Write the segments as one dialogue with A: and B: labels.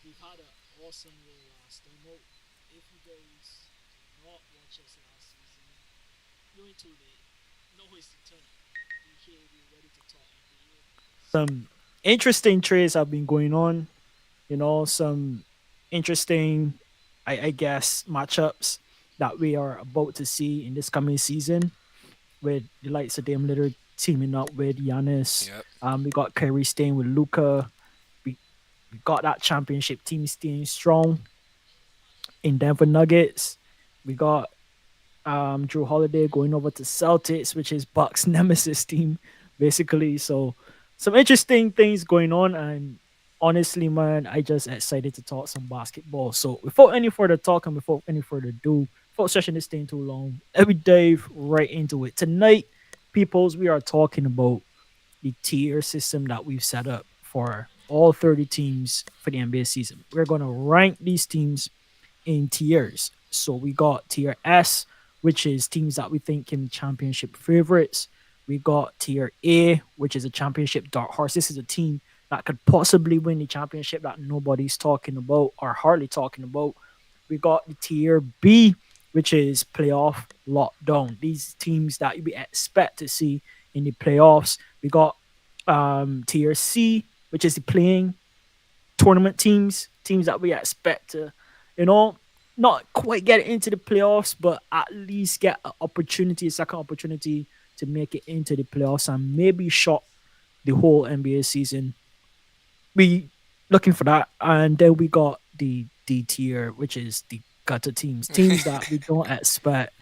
A: we've had an awesome year last. I know if you guys did not watch us last season, you're in too late. No ways to turn up. We here, we're ready to talk NBA. Some interesting trades have been going on. Some interesting, I guess, matchups that we are about to see in this coming season with the likes of Dame Lillard teaming up with Giannis.
B: Yep.
A: We got Kyrie staying with Luca. We, we got that championship team staying strong in Denver Nuggets. We got Drew Holiday going over to Celtics, which is Bucks' nemesis team, basically. So some interesting things going on, and honestly, man, I just excited to talk some basketball. So without any further talk and without any further ado, without session is staying too long, let me dive right into it. Tonight, peoples, we are talking about the tier system that we've set up for all 30 teams for the NBA season. We're going to rank these teams in tiers. So we got tier S, which is teams that we think can be championship favorites. We got tier A, which is a championship dark horse. This is a team that could possibly win the championship that nobody's talking about or hardly talking about. We got the tier B, which is playoff lockdown. These teams that we expect to see in the playoffs. We got tier C, which is the playing tournament teams that we expect to, you know, not quite get into the playoffs, but at least get an opportunity, a second opportunity to make it into the playoffs and maybe shot the whole NBA season. We looking for that, and then we got the D tier, which is the gutter teams that we don't expect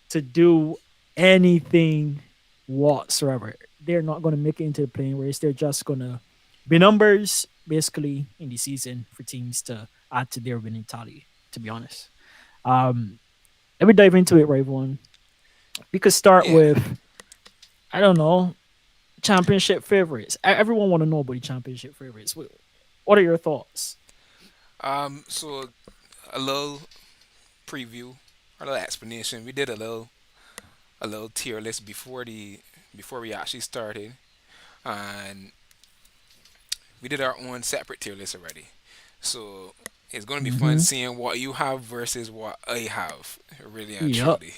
A: to do anything whatsoever. They're not going to make it into the playing race. They're just going to be numbers basically in the season for teams to add to their winning tally, to be honest. Um, Let me dive into it, right one. We could start
B: Yeah.
A: with, I don't know, championship favorites. Everyone want to know about the championship favorites. What are your thoughts?
B: So a little preview, a little explanation. We did a little tier list before we actually started, and we did our own separate tier list already. So it's going to be fun
A: Mm-hmm.
B: seeing what you have versus what I have, really and
A: Yep.
B: truly.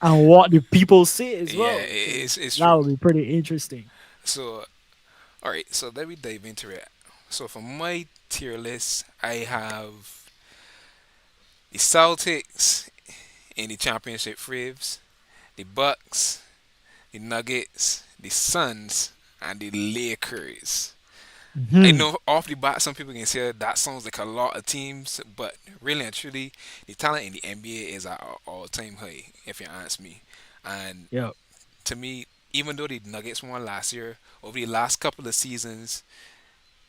A: And what do people say as
B: Yeah,
A: well? Because
B: it's
A: that
B: true.
A: would be pretty interesting.
B: So all right, so let me dive into it. So for my tier list, I have the Celtics in the championship fibs, the Bucks, the Nuggets, the Suns, and the Lakers. I
A: Hmm.
B: know off the bat, some people can say that sounds like a lot of teams, but really and truly, the talent in the NBA is at an all-time high, if you ask me. And
A: Yep.
B: to me, even though the Nuggets won last year, over the last couple of seasons,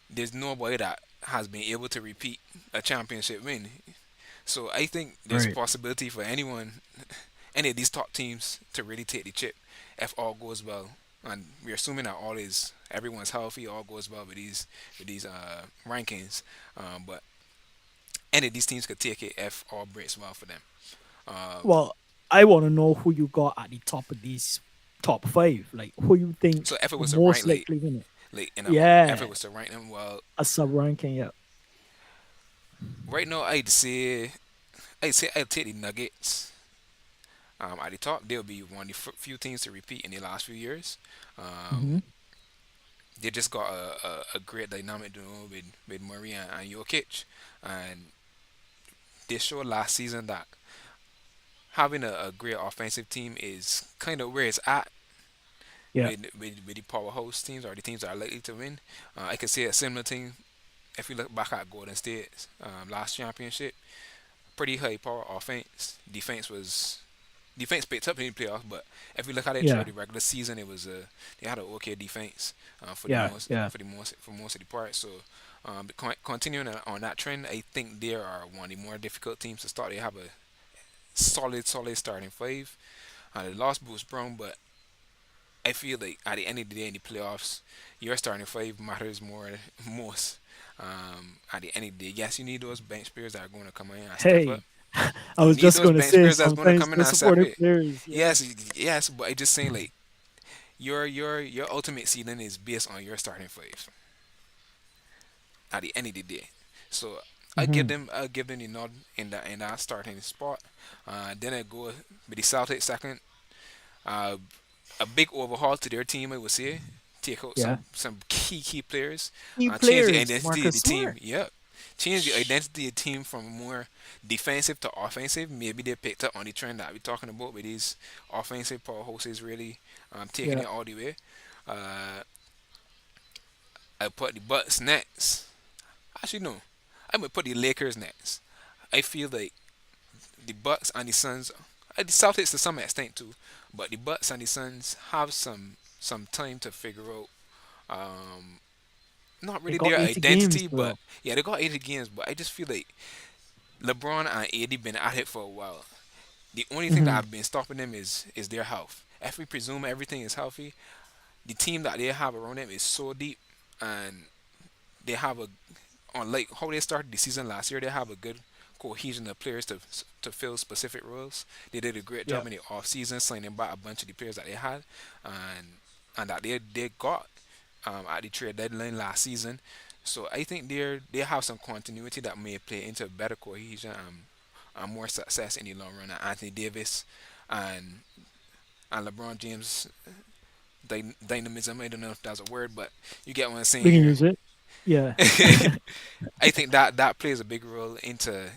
B: there's nobody that has been able to repeat a championship win. So I think there's a
A: Right.
B: possibility for anyone, any of these top teams, to really take the chip if all goes well. And we're assuming that all is everyone's healthy, all goes well with these rankings. But any of these teams could take it if all breaks well for them. Um,
A: Well, I want to know who you got at the top of these top five. Like who you think
B: so if it
A: will
B: was to rank
A: most likely win it.
B: if it
A: Yeah,
B: was to rank them, well,
A: a sub ranking. Yeah.
B: right now I'd say I'd take the Nuggets. At the top, they'll be one of the few teams to repeat in the last few years.
A: Hmm.
B: Um, they just got a great dynamic duo with Murray and Jokic, and they showed last season that having a great offensive team is kind of where it's at
A: Yeah.
B: with the powerhouse teams or the teams that are likely to win. I could say a similar thing if we look back at Golden State last championship. Pretty high power offense. Defense picked up in the playoffs, but if we look at it
A: Yeah.
B: throughout the regular season, it was they had an okay defense
A: Yeah. Yeah.
B: for most of the part. So continuing on that trend, I think they are one of the more difficult teams to start. They have a solid starting five. They lost Bruce Brown, but I feel like at the end of the day in the playoffs, your starting five matters more most. At the end of the day, yes, you need those bench players that are going to come in and step up.
A: Hey, I
B: You
A: was
B: need
A: just
B: those
A: going to
B: bench
A: say
B: players that's going to
A: sometimes
B: come in
A: the
B: and step
A: supportive
B: it.
A: players. Yeah.
B: Yes, yes, but I just saying like your ultimate ceiling is based on your starting five at the end of the day. So
A: Mm-hmm.
B: I give them the nod in that starting spot. Then I go with the Celtics second. Uh, a big overhaul to their team, I would say. Take out
A: Yeah.
B: some key players,
A: Key
B: change the
A: players,
B: identity of
A: Marcus
B: the team.
A: Smart.
B: Yep, change the identity of the team from more defensive to offensive. Maybe they picked up on the trend that we're talking about with these offensive powerhouses really taking
A: Yeah.
B: it all the way. Uh, I put the Bucks next. Actually, no, I might put the Lakers next. I feel like the Bucks and the Suns, the Celtics to some extent too, but the Bucks and the Suns have some time to figure out not
A: They
B: really
A: got
B: their
A: 80 games,
B: identity, but
A: bro.
B: yeah, they got 80 games. But I just feel like LeBron and AD been at it for a while. The only thing that
A: Mm-hmm.
B: have been stopping them is their health. If we presume everything is healthy, the team that they have around them is so deep, and they have a on like how they started the season last year. They have a good cohesion of players to fill specific roles. They did a great
A: Yeah.
B: job in the off season signing back a bunch of the players that they had, and that they got at the trade deadline last season. So I think they have some continuity that may play into better cohesion and more success in the long run. And Anthony Davis and LeBron James dynamism. I don't know if that's a word, but you get what I'm saying
A: We can
B: here.
A: use it. Yeah.
B: I think that plays a big role into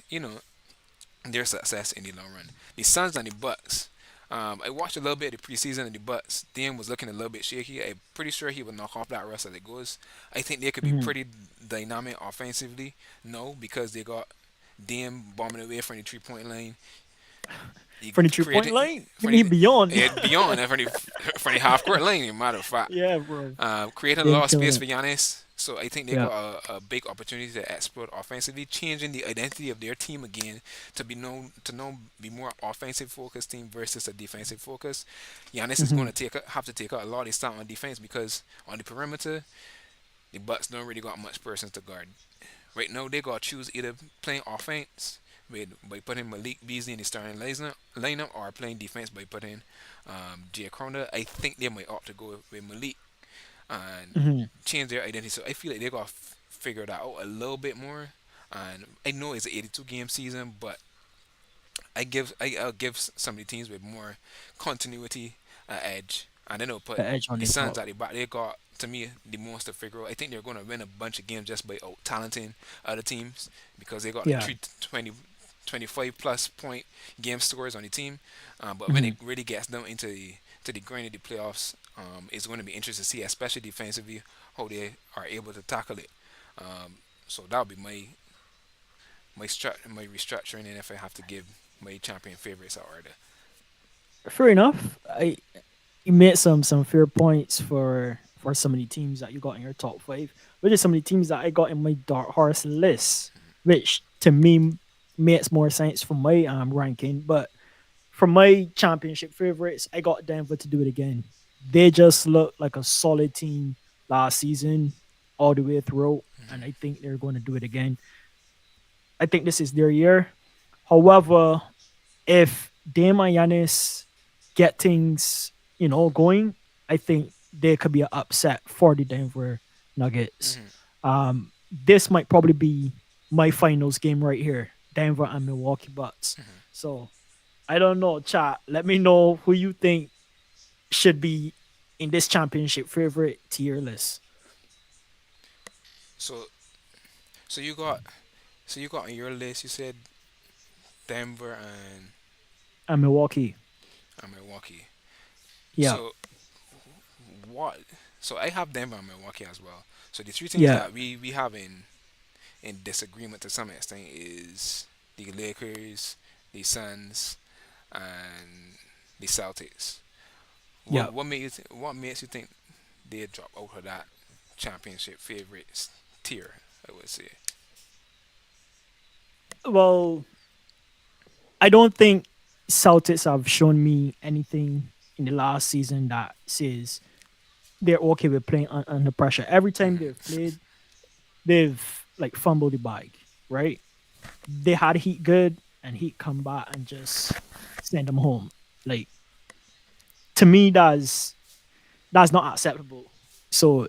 B: their success in the long run. The Suns and the Bucks. I watched a little bit of the preseason of the Bucks. Dame was looking a little bit shaky. I'm pretty sure he would knock off that rest as it goes. I think they could be
A: Mm-hmm.
B: pretty dynamic offensively. No, because they got Dame bombing away from the 3 point line. He
A: From the 3 point
B: created
A: line, you
B: from
A: mean
B: the
A: beyond?
B: beyond from the half court line. As a matter of fact,
A: Yeah, bro.
B: creating a
A: Them
B: lot of
A: killing
B: space
A: it.
B: for Giannis. So I think they
A: Yeah.
B: got a big opportunity to explode offensively, changing the identity of their team again to be more offensive focused team versus a defensive focus. Giannis is
A: Mm-hmm.
B: going to have to take out a lot of his time on defense because on the perimeter the Bucks don't really got much persons to guard. Right now they got to choose either playing offense by putting Malik Beasley in the starting lineup or playing defense by putting Jay Crowder. I think they might opt to go with Malik and
A: Mm-hmm.
B: change their identity. So I feel like they got to figure that out a little bit more. And I know it's an 82 game season, but I'll give some of the teams with more continuity an edge. And then I'll put
A: The edge on
B: the
A: the
B: Suns
A: top.
B: at the back. They got to me the most to figure out. I think they're going to win a bunch of games just by out talenting other teams because they got like
A: Yeah.
B: 25 plus point game scores on the team. But when
A: Mm-hmm.
B: it really gets down into the grind of the playoffs, it's going to be interesting to see, especially defensively, how they are able to tackle it. So that'll be my restructuring, and if I have to give my champion favorites out order.
A: Fair enough. You made some fair points for some of the teams that you got in your top five, which is some of the teams that I got in my dark horse list, which to me makes more sense for my ranking. But for my championship favorites, I got Denver to do it again. They just look like a solid team last season all the way through, and I think they're going to do it again. I think this is their year. However, if Dame and Giannis get things, going, I think there could be an upset for the Denver Nuggets.
B: Hmm.
A: This might probably be my finals game right here, Denver and Milwaukee Bucks. So I don't know, chat. Let me know who you think should be in this championship favorite tier list.
B: So so you got on your list. You said Denver
A: And Milwaukee.
B: and Milwaukee.
A: Yeah.
B: So what? So I have Denver and Milwaukee as well. So the three teams
A: Yeah.
B: that we have in disagreement to some extent is the Lakers, the Suns, and the Celtics.
A: Yeah.
B: What makes you think they drop out of that championship favorites tier? I would say.
A: Well, I don't think Celtics have shown me anything in the last season that says they're okay with playing under pressure. Every time they've played, they've like fumbled the bag, right? They had Heat good, and Heat come back and just send them home. Like, to me, that's not acceptable. So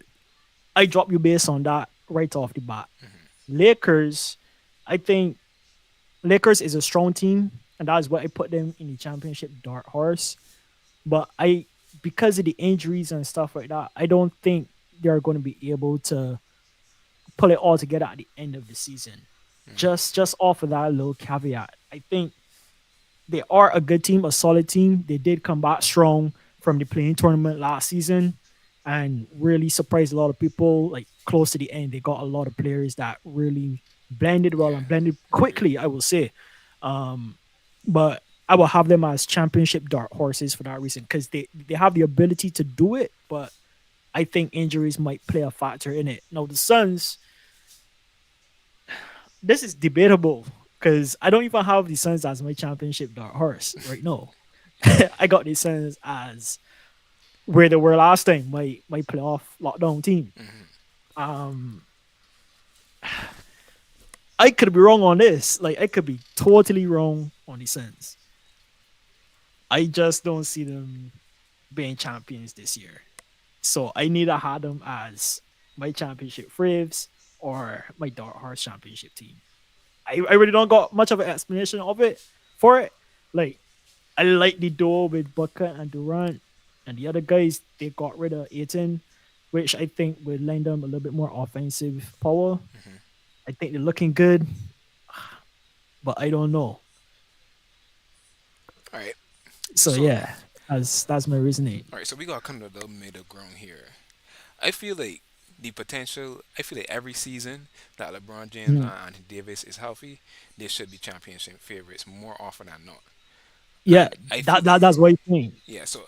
A: I drop you based on that right off the bat. Lakers. I think Lakers is a strong team, and that is why I put them in the championship dark horse. But because of the injuries and stuff like that, I don't think they're going to be able to pull it all together at the end of the season. Just off of that little caveat, I think they are a good team, a solid team. They did come back strong from the playing tournament last season and really surprised a lot of people. Like close to the end, they got a lot of players that really blended well
B: Yeah,
A: and blended
B: agree.
A: quickly, I will say. Um, but I will have them as championship dark horses for that reason because they have the ability to do it, but I think injuries might play a factor in it. Now the Suns, this is debatable because I don't even have the Suns as my championship dark horse right now. I got the Suns as where they were last time, my playoff lockdown team. Um, I could be wrong on this. Like I could be totally wrong on the Suns. I just don't see them being champions this year. So I need to have them as my championship Fravs or my dark horse championship team. I really don't got much of an explanation of it for it. Like I like the duo with Booker and Durant, and the other guys they got rid of Aiton, which I think would lend them a little bit more offensive power. I think they're looking good, but I don't know.
B: All right.
A: So
B: So,
A: yeah, that's my reasoning.
B: all right. So we gotta come to the middle ground here. I feel like the potential. I feel like every season that LeBron James
A: Mhm.
B: and Anthony Davis is healthy, they should be championship favorites more often than not.
A: Yeah,
B: And I feel like,
A: that's what I think.
B: yeah. So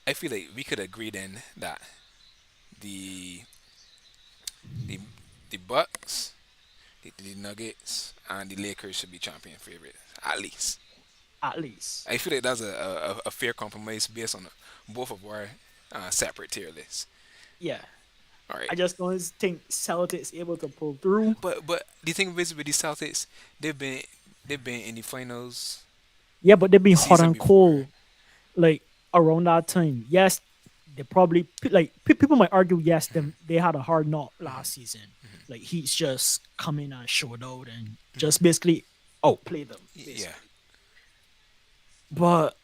B: I feel like we could agree then that the the the Bucks, the Nuggets, and the Lakers should be champion favorites at least.
A: At least,
B: I feel like that's a fair compromise based on both of our separate tier lists.
A: yeah.
B: All right,
A: I just don't think Celtics able to pull through.
B: but the thing is with the Celtics, they've been they've been in the finals
A: Yeah, but they've been
B: the
A: hot
B: season
A: and
B: before.
A: cold like around that time. Yes, they probably people might argue. Yes, them they had a hard knock last season. Like he's just come in and showed out and just basically outplay them
B: Yeah,
A: basically. But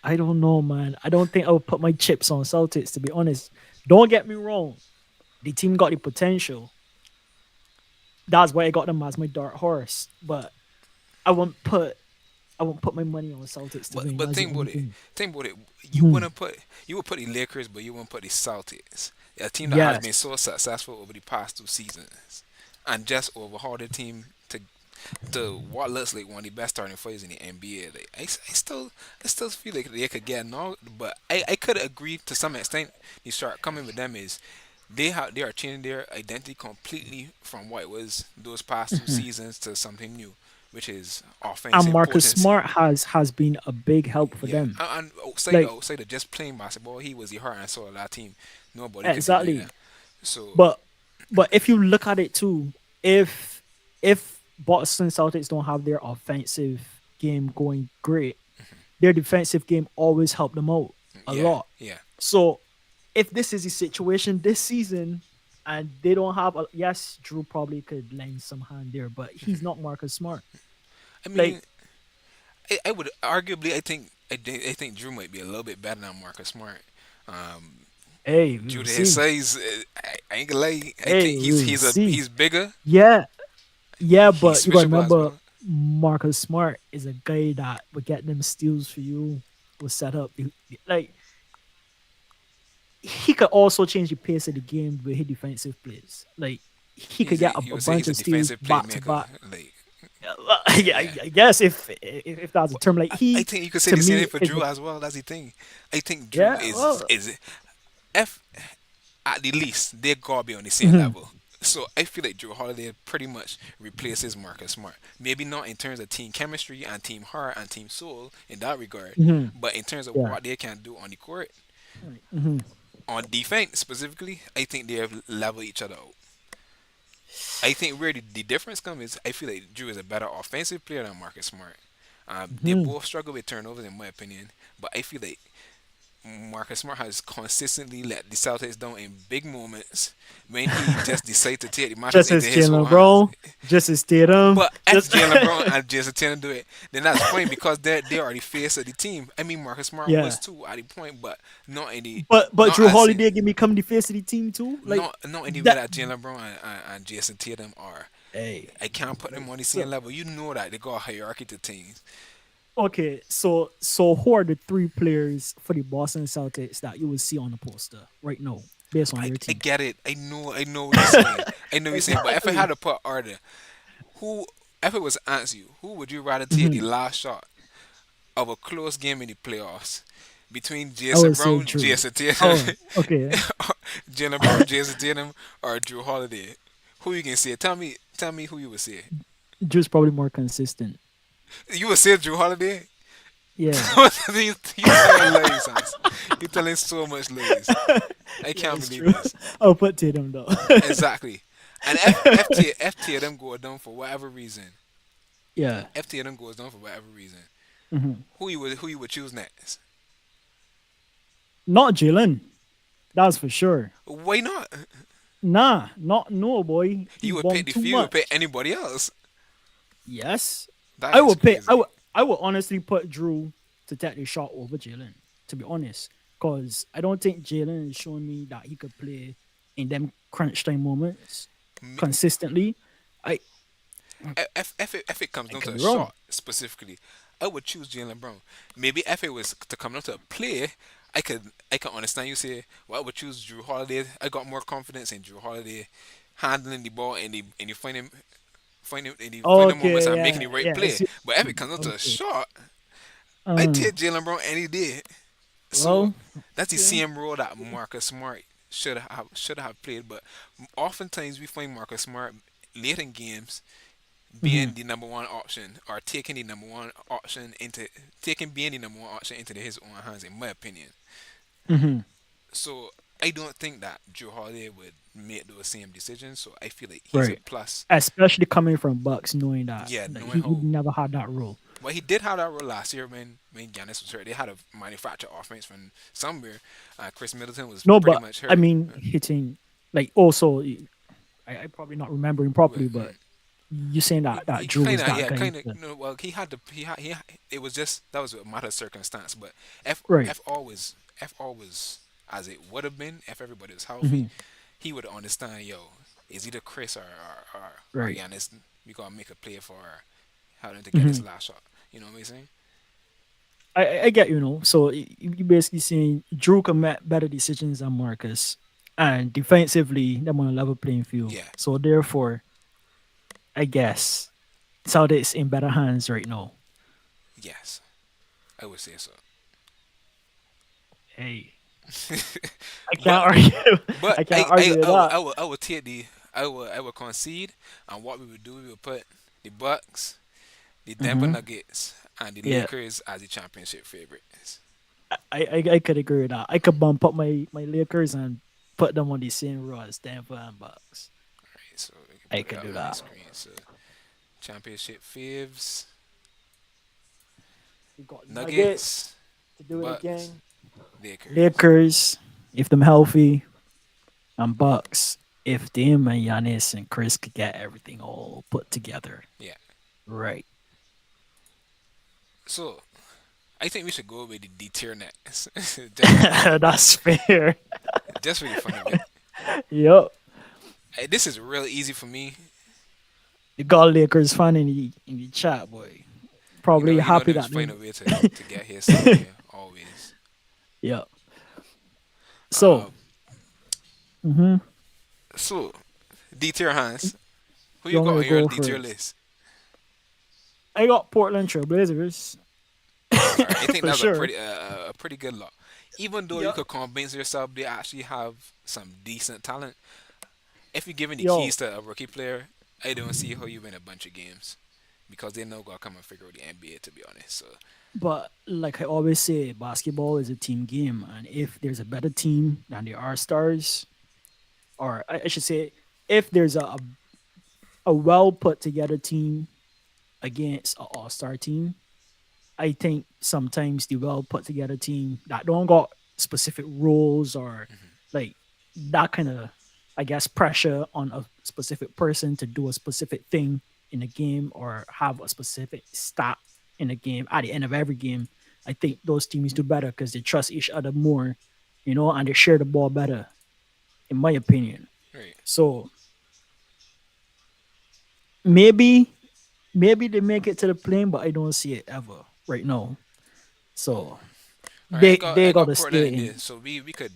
A: I don't know, man. I don't think I would put my chips on Celtics to be honest. Don't get me wrong. The team got the potential. That's why I got them as my dark horse. But I won't put I won't put my money on Celtics to win.
B: but
A: That's the only thing.
B: think about it.
A: Mhm.
B: You would put the Lakers, but you wouldn't put the Celtics. A team that has been
A: Yes.
B: so successful over the past two seasons, and just overhauled the team to what looks like one of the best starting players in the NBA. Like, I still feel like they could get knocked, but I could agree to some extent. The shortcoming with them is they are changing their identity completely from what it was those past two
A: Mhm.
B: seasons to something new, which is
A: And
B: offensive
A: Marcus
B: potency.
A: Smart has been a big help for
B: Yeah,
A: them.
B: and
A: Like
B: outside of just playing basketball, he was the heart and soul of that team. Nobody could deny
A: exactly.
B: that. So
A: But if you look at it too, if Boston Celtics don't have their offensive game going great, their defensive game always help them out a
B: yeah,
A: lot.
B: yeah.
A: So if this is the situation this season and they don't have a, yes, Drew probably could lend some hand there, but he's not Marcus Smart.
B: I
A: Like,
B: mean, I would arguably I think Drew might be a little bit better than Marcus Smart. Um,
A: hey, we
B: due
A: will
B: to his
A: see.
B: size, I ain't gonna lie. I
A: Hey,
B: think
A: we will see.
B: he's bigger.
A: Yeah, yeah,
B: He's
A: but you gotta
B: switchable as
A: remember
B: well.
A: Marcus Smart is a guy that would get them steals for you, will set up like he could also change the pace of the game with his defensive plays. Like he could get
B: You
A: a
B: would say
A: bunch
B: he's a
A: of steals
B: defensive
A: back to
B: playmaker.
A: back.
B: Like
A: Yeah,
B: yeah,
A: I guess if that's a term, like
B: I
A: he
B: think you could say
A: to
B: the same
A: me
B: thing for
A: is
B: Drew as well. That's the thing. I think Drew
A: yeah, well,
B: is F at the least they gotta be on the same
A: mhm,
B: level. So I feel like Drew Holiday pretty much replaces Marcus Smart. Maybe not in terms of team chemistry and team heart and team soul in that regard,
A: mhm,
B: but in terms of
A: yeah,
B: what they can do on the court,
A: mhm,
B: on defense specifically, I think they have leveled each other out. I think where the difference comes is I feel like Drew is a better offensive player than Marcus Smart. They
A: mhm,
B: both struggle with turnovers in my opinion, but I feel like Marcus Smart has consistently let the Celtics down in big moments when he just decided to take the matches
A: Just
B: into
A: as
B: his own
A: Jalen
B: hands.
A: Brown, just as Tatum,
B: But if
A: just
B: Jalen Brown and Jason Tatum do it, then that's fine because they are the face of the team. I mean, Marcus Smart
A: yeah.
B: was too at the point, but not in the
A: But
B: not
A: Drew
B: as in,
A: Holiday can become the face of the team too. Like
B: not in the way
A: that.
B: that Jalen Brown and Jason Tatum are.
A: Hey,
B: I can't put them
A: like
B: on the same
A: so.
B: level. You know that they got a hierarchy to things.
A: Okay, so who are the three players for the Boston Celtics that you would see on the poster right now, based on your
B: I
A: team?
B: get it. I know what you're saying. I know what you're saying. But if I had
A: Exactly.
B: to put order, who if it was to ask you, who would you rather take the
A: Hmm.
B: last shot of a close game in the playoffs between
A: I
B: Jason
A: would say
B: Brown,
A: Drew.
B: Jason Tatum,
A: Oh, okay.
B: Jalen Brown, Jason Tatum, or Drew Holiday? Who you can say? Tell me who you would say.
A: Drew's probably more consistent.
B: You would say Drew Holiday?
A: Yeah,
B: You telling lies, Hans. You telling so much lies. I
A: yeah,
B: can't
A: it's
B: believe
A: true.
B: this.
A: I'll put Tatum though.
B: Exactly. And F Tatum go down for whatever reason.
A: Yeah.
B: If Tatum goes down for whatever reason,
A: Hmm.
B: who you would choose next?
A: Not Jalen. That's for sure.
B: Why not?
A: Nah, not no boy. He
B: You would pick
A: bombed
B: the
A: too
B: field. You would pick
A: much.
B: anybody else.
A: Yes,
B: That
A: I
B: is
A: would pay. I
B: crazy.
A: would. I would honestly put Drew to take the shot over Jalen. To be honest, because I don't think Jalen is showing me that he could play in them crunch time moments
B: Me-
A: consistently. I
B: if it comes
A: I
B: down to
A: could
B: a
A: be wrong.
B: shot specifically, I would choose Jalen Brown. Maybe if it was to come down to a play, I could understand you say, well, I would choose Drew Holiday. I got more confidence in Drew Holiday handling the ball in the final moments
A: Okay,
B: and making
A: yeah,
B: the right
A: yeah. I
B: play.
A: see.
B: But if it comes down to a
A: Okay.
B: shot, I
A: Uh,
B: take Jalen Brown any day. So
A: well,
B: that's the
A: okay.
B: same role that Marcus Smart should have played. But oftentimes we find Marcus Smart late in games
A: Hmm.
B: being the number one option or taking being the number one option into his own hands, in my opinion.
A: Hmm.
B: So I don't think that Joe Holiday would make those same decisions. So I feel like he's a
A: Right.
B: plus.
A: Especially coming from Bucks, knowing that
B: Yeah,
A: like,
B: knowing
A: he
B: how.
A: never had that role.
B: Well, he did have that role last year when Giannis was hurt. They had a manufactured offense from somewhere. Chris Middleton was
A: No,
B: pretty
A: but
B: much
A: I
B: hurt.
A: mean hitting like also I probably not remembering properly, but
B: Mhm.
A: you saying that Drew
B: Kind
A: was
B: of,
A: that
B: yeah,
A: guy.
B: kind of. No, well, he had the he had, it was just that was a matter of circumstance. But if
A: Right.
B: if all was if all was as it would have been if everybody was healthy,
A: Hmm.
B: he would understand. Yo, is either Chris or
A: Right.
B: Giannis? We gotta make a play for having to get
A: Hmm.
B: this last shot. You know what I'm saying?
A: I get you know. So you basically saying Drew can make better decisions than Marcus, and defensively them on a level playing field.
B: Yeah.
A: So therefore, I guess Celtics in better hands right now.
B: Yes, I would say so.
A: Hey, I can't
B: But
A: argue.
B: but
A: I can't argue with that.
B: I would take the I would concede, and what we would do, we would put the Bucks, the Denver
A: Hmm.
B: Nuggets, and the
A: Yeah,
B: Lakers as the championship favorites.
A: I could agree with that. I could bump up my Lakers and put them on the same row as Denver and Bucks.
B: Right, so we can
A: I
B: put it
A: could
B: up
A: do
B: on the
A: that.
B: screen. So championship faves,
A: We got Nuggets
B: Nuggets,
A: to do it
B: Bucks,
A: again.
B: Lakers.
A: Lakers, if them healthy, and Bucks, if them and Giannis and Chris could get everything all put together.
B: Yeah.
A: Right.
B: So I think we should go with the D tier next, just for the fun of it.
A: That's fair.
B: Just for the fun of it.
A: Yep.
B: This is real easy for me.
A: You got Lakers fan in the chat, boy. Probably
B: You know
A: happy
B: them
A: that
B: find a
A: them.
B: way to get here somewhere always.
A: Yep. So,
B: Uh,
A: hmm
B: so D tier Hans, who
A: you
B: you
A: want
B: got
A: me to
B: on your
A: go
B: D tier
A: first?
B: list?
A: I got Portland Trailblazers
B: All right, I think
A: for
B: that's
A: sure.
B: a pretty good lot. Even though you
A: Yep.
B: could convince yourself they actually have some decent talent, if you're given the
A: Yo,
B: keys to a rookie player, I don't see how you win a bunch of games because they know gonna come and figure out the NBA. To be honest, so
A: but like I always say, basketball is a team game, and if there's a better team than there are stars, or I should say, if there's a well put together team against an all star team, I think sometimes the well put together team that don't got specific roles or like that kind of, I guess, pressure on a specific person to do a specific thing in a game or have a specific stat in a game at the end of every game. I think those teams do better because they trust each other more, and they share the ball better, in my opinion.
B: Right.
A: So maybe maybe they make it to the plane, but I don't see it ever right now. So
B: All right,
A: they
B: I
A: got
B: got
A: to
B: Portland
A: stay
B: in there,
A: in.
B: so we could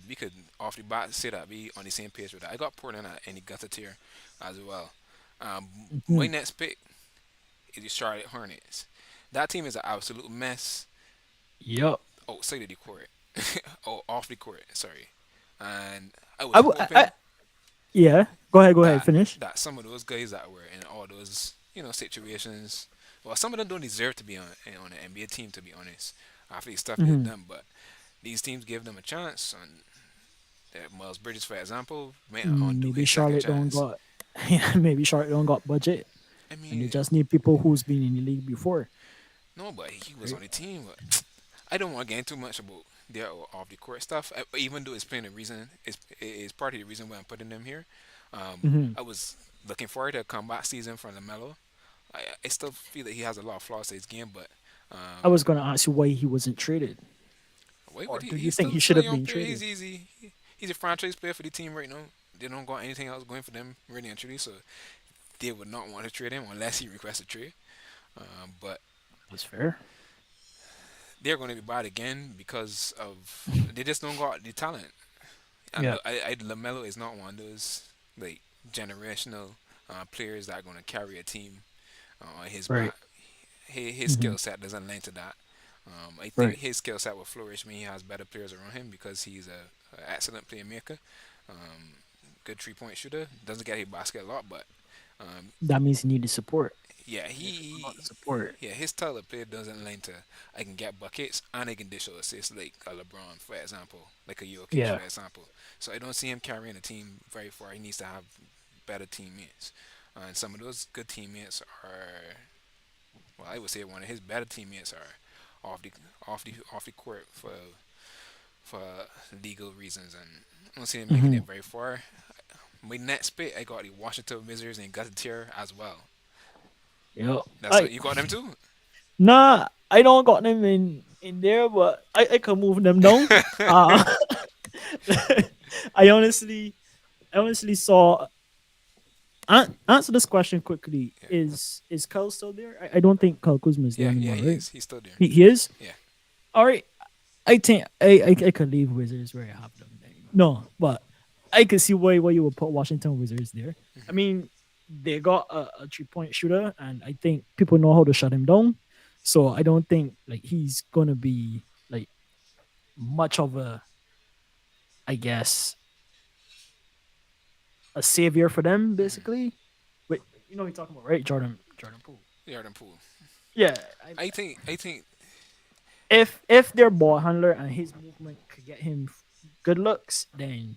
B: off the bat say that we on the same page with that. I got Portland at any gutter tier as well. Um, my
A: Mhm.
B: next pick is the Charlotte Hornets. That team is an absolute mess
A: Yep.
B: outside of the court, oh off the court. Sorry, and I
A: I,
B: was
A: w- I
B: hoping
A: yeah. Go ahead,
B: that
A: finish.
B: some of those guys that were in all those situations, well, some of them don't deserve to be on an NBA team, to be honest. After the stuff they've
A: Hmm.
B: done, but these teams give them a chance. And Miles Bridges, for example, may undo
A: Maybe
B: his second
A: Charlotte don't
B: chance.
A: got yeah, maybe Charlotte don't got budget
B: I
A: and they
B: mean,
A: just need people who's been in the league before.
B: no, but he was
A: Right?
B: on the team. But I don't want to get into much about their off the court stuff. Even though it's playing a reason, it's part of the reason why I'm putting them here.
A: Hmm.
B: I was looking forward to a comeback season from Lamelo. I still feel that he has a lot of flaws to his game, but
A: I
B: um,
A: was gonna ask you why he wasn't traded.
B: wait, what?
A: Or do you
B: He's
A: think
B: still
A: he should
B: a
A: have
B: young
A: been
B: player.
A: traded?
B: He's a franchise player for the team right now. They don't got anything else going for them, really and truly. So they would not want to trade him unless he requests a trade. But
A: That's fair.
B: they're going to be bad again because of they just don't got the talent. And
A: Yeah.
B: Lamelo is not one of those like generational players that are going to carry a team on his
A: Right.
B: back. His
A: Hmm.
B: skill set doesn't lend to that. I think
A: Right.
B: his skill set will flourish when he has better players around him because he's a excellent playmaker, um, good 3-point shooter. Doesn't get his basket a lot, but um,
A: That means he needed support.
B: yeah,
A: If he got the support.
B: yeah, his style of play doesn't lend to I can get buckets and I can dish out assists like a LeBron, for example, like a Jokic,
A: Yeah.
B: for example. So I don't see him carrying a team very far. He needs to have better teammates, and some of those good teammates are, well, I would say one of his better teammates are off the off the court for legal reasons, and I don't see him making
A: Hmm.
B: it very far. My next pick, I got the Washington Wizards and got the tier as well.
A: Yeah.
B: That's
A: I
B: what you got them too.
A: Nah, I don't got them in there, but I can move them down. Uh I honestly I honestly saw answer this question quickly.
B: Yeah,
A: Is Kyle still there? I don't think Kyle Kuzma is there
B: yeah,
A: anymore,
B: he
A: right?
B: is. He's still there.
A: He is?
B: Yeah.
A: All right. I think I could leave Wizards where I have them. No, but I can see why you would put Washington Wizards there. I
B: Hmm.
A: mean, they got a 3 point shooter, and I think people know how to shut him down. So I don't think like he's gonna be like much of a, I guess, a savior for them.
B: Hmm.
A: Basically, but you know what you're talking about, right? Jordan Poole.
B: Jordan Poole.
A: Yeah,
B: I think
A: if their ball handler and his movement could get him good looks, then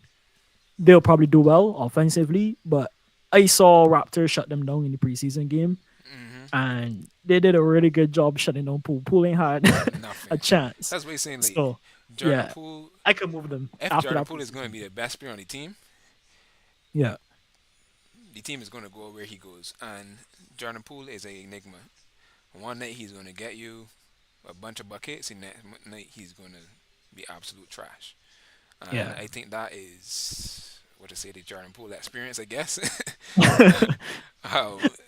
A: they'll probably do well offensively. But I saw Raptors shut them down in the preseason game,
B: hmm
A: and they did a really good job shutting down Poole. Poole ain't had a
B: nothing.
A: chance.
B: That's what he's saying. Like
A: So
B: Jordan
A: yeah,
B: Poole,
A: I could move them
B: if
A: after
B: Jordan
A: that
B: Poole is going to
A: preseason
B: be
A: game.
B: the best player on
A: Yeah.
B: the team is going to go where he goes. And Jordan Poole is a enigma. One night he's going to get you a bunch of buckets, and next night he's going to be absolute trash. And
A: Yeah.
B: I think that is what to say the Jordan Poole experience, I guess.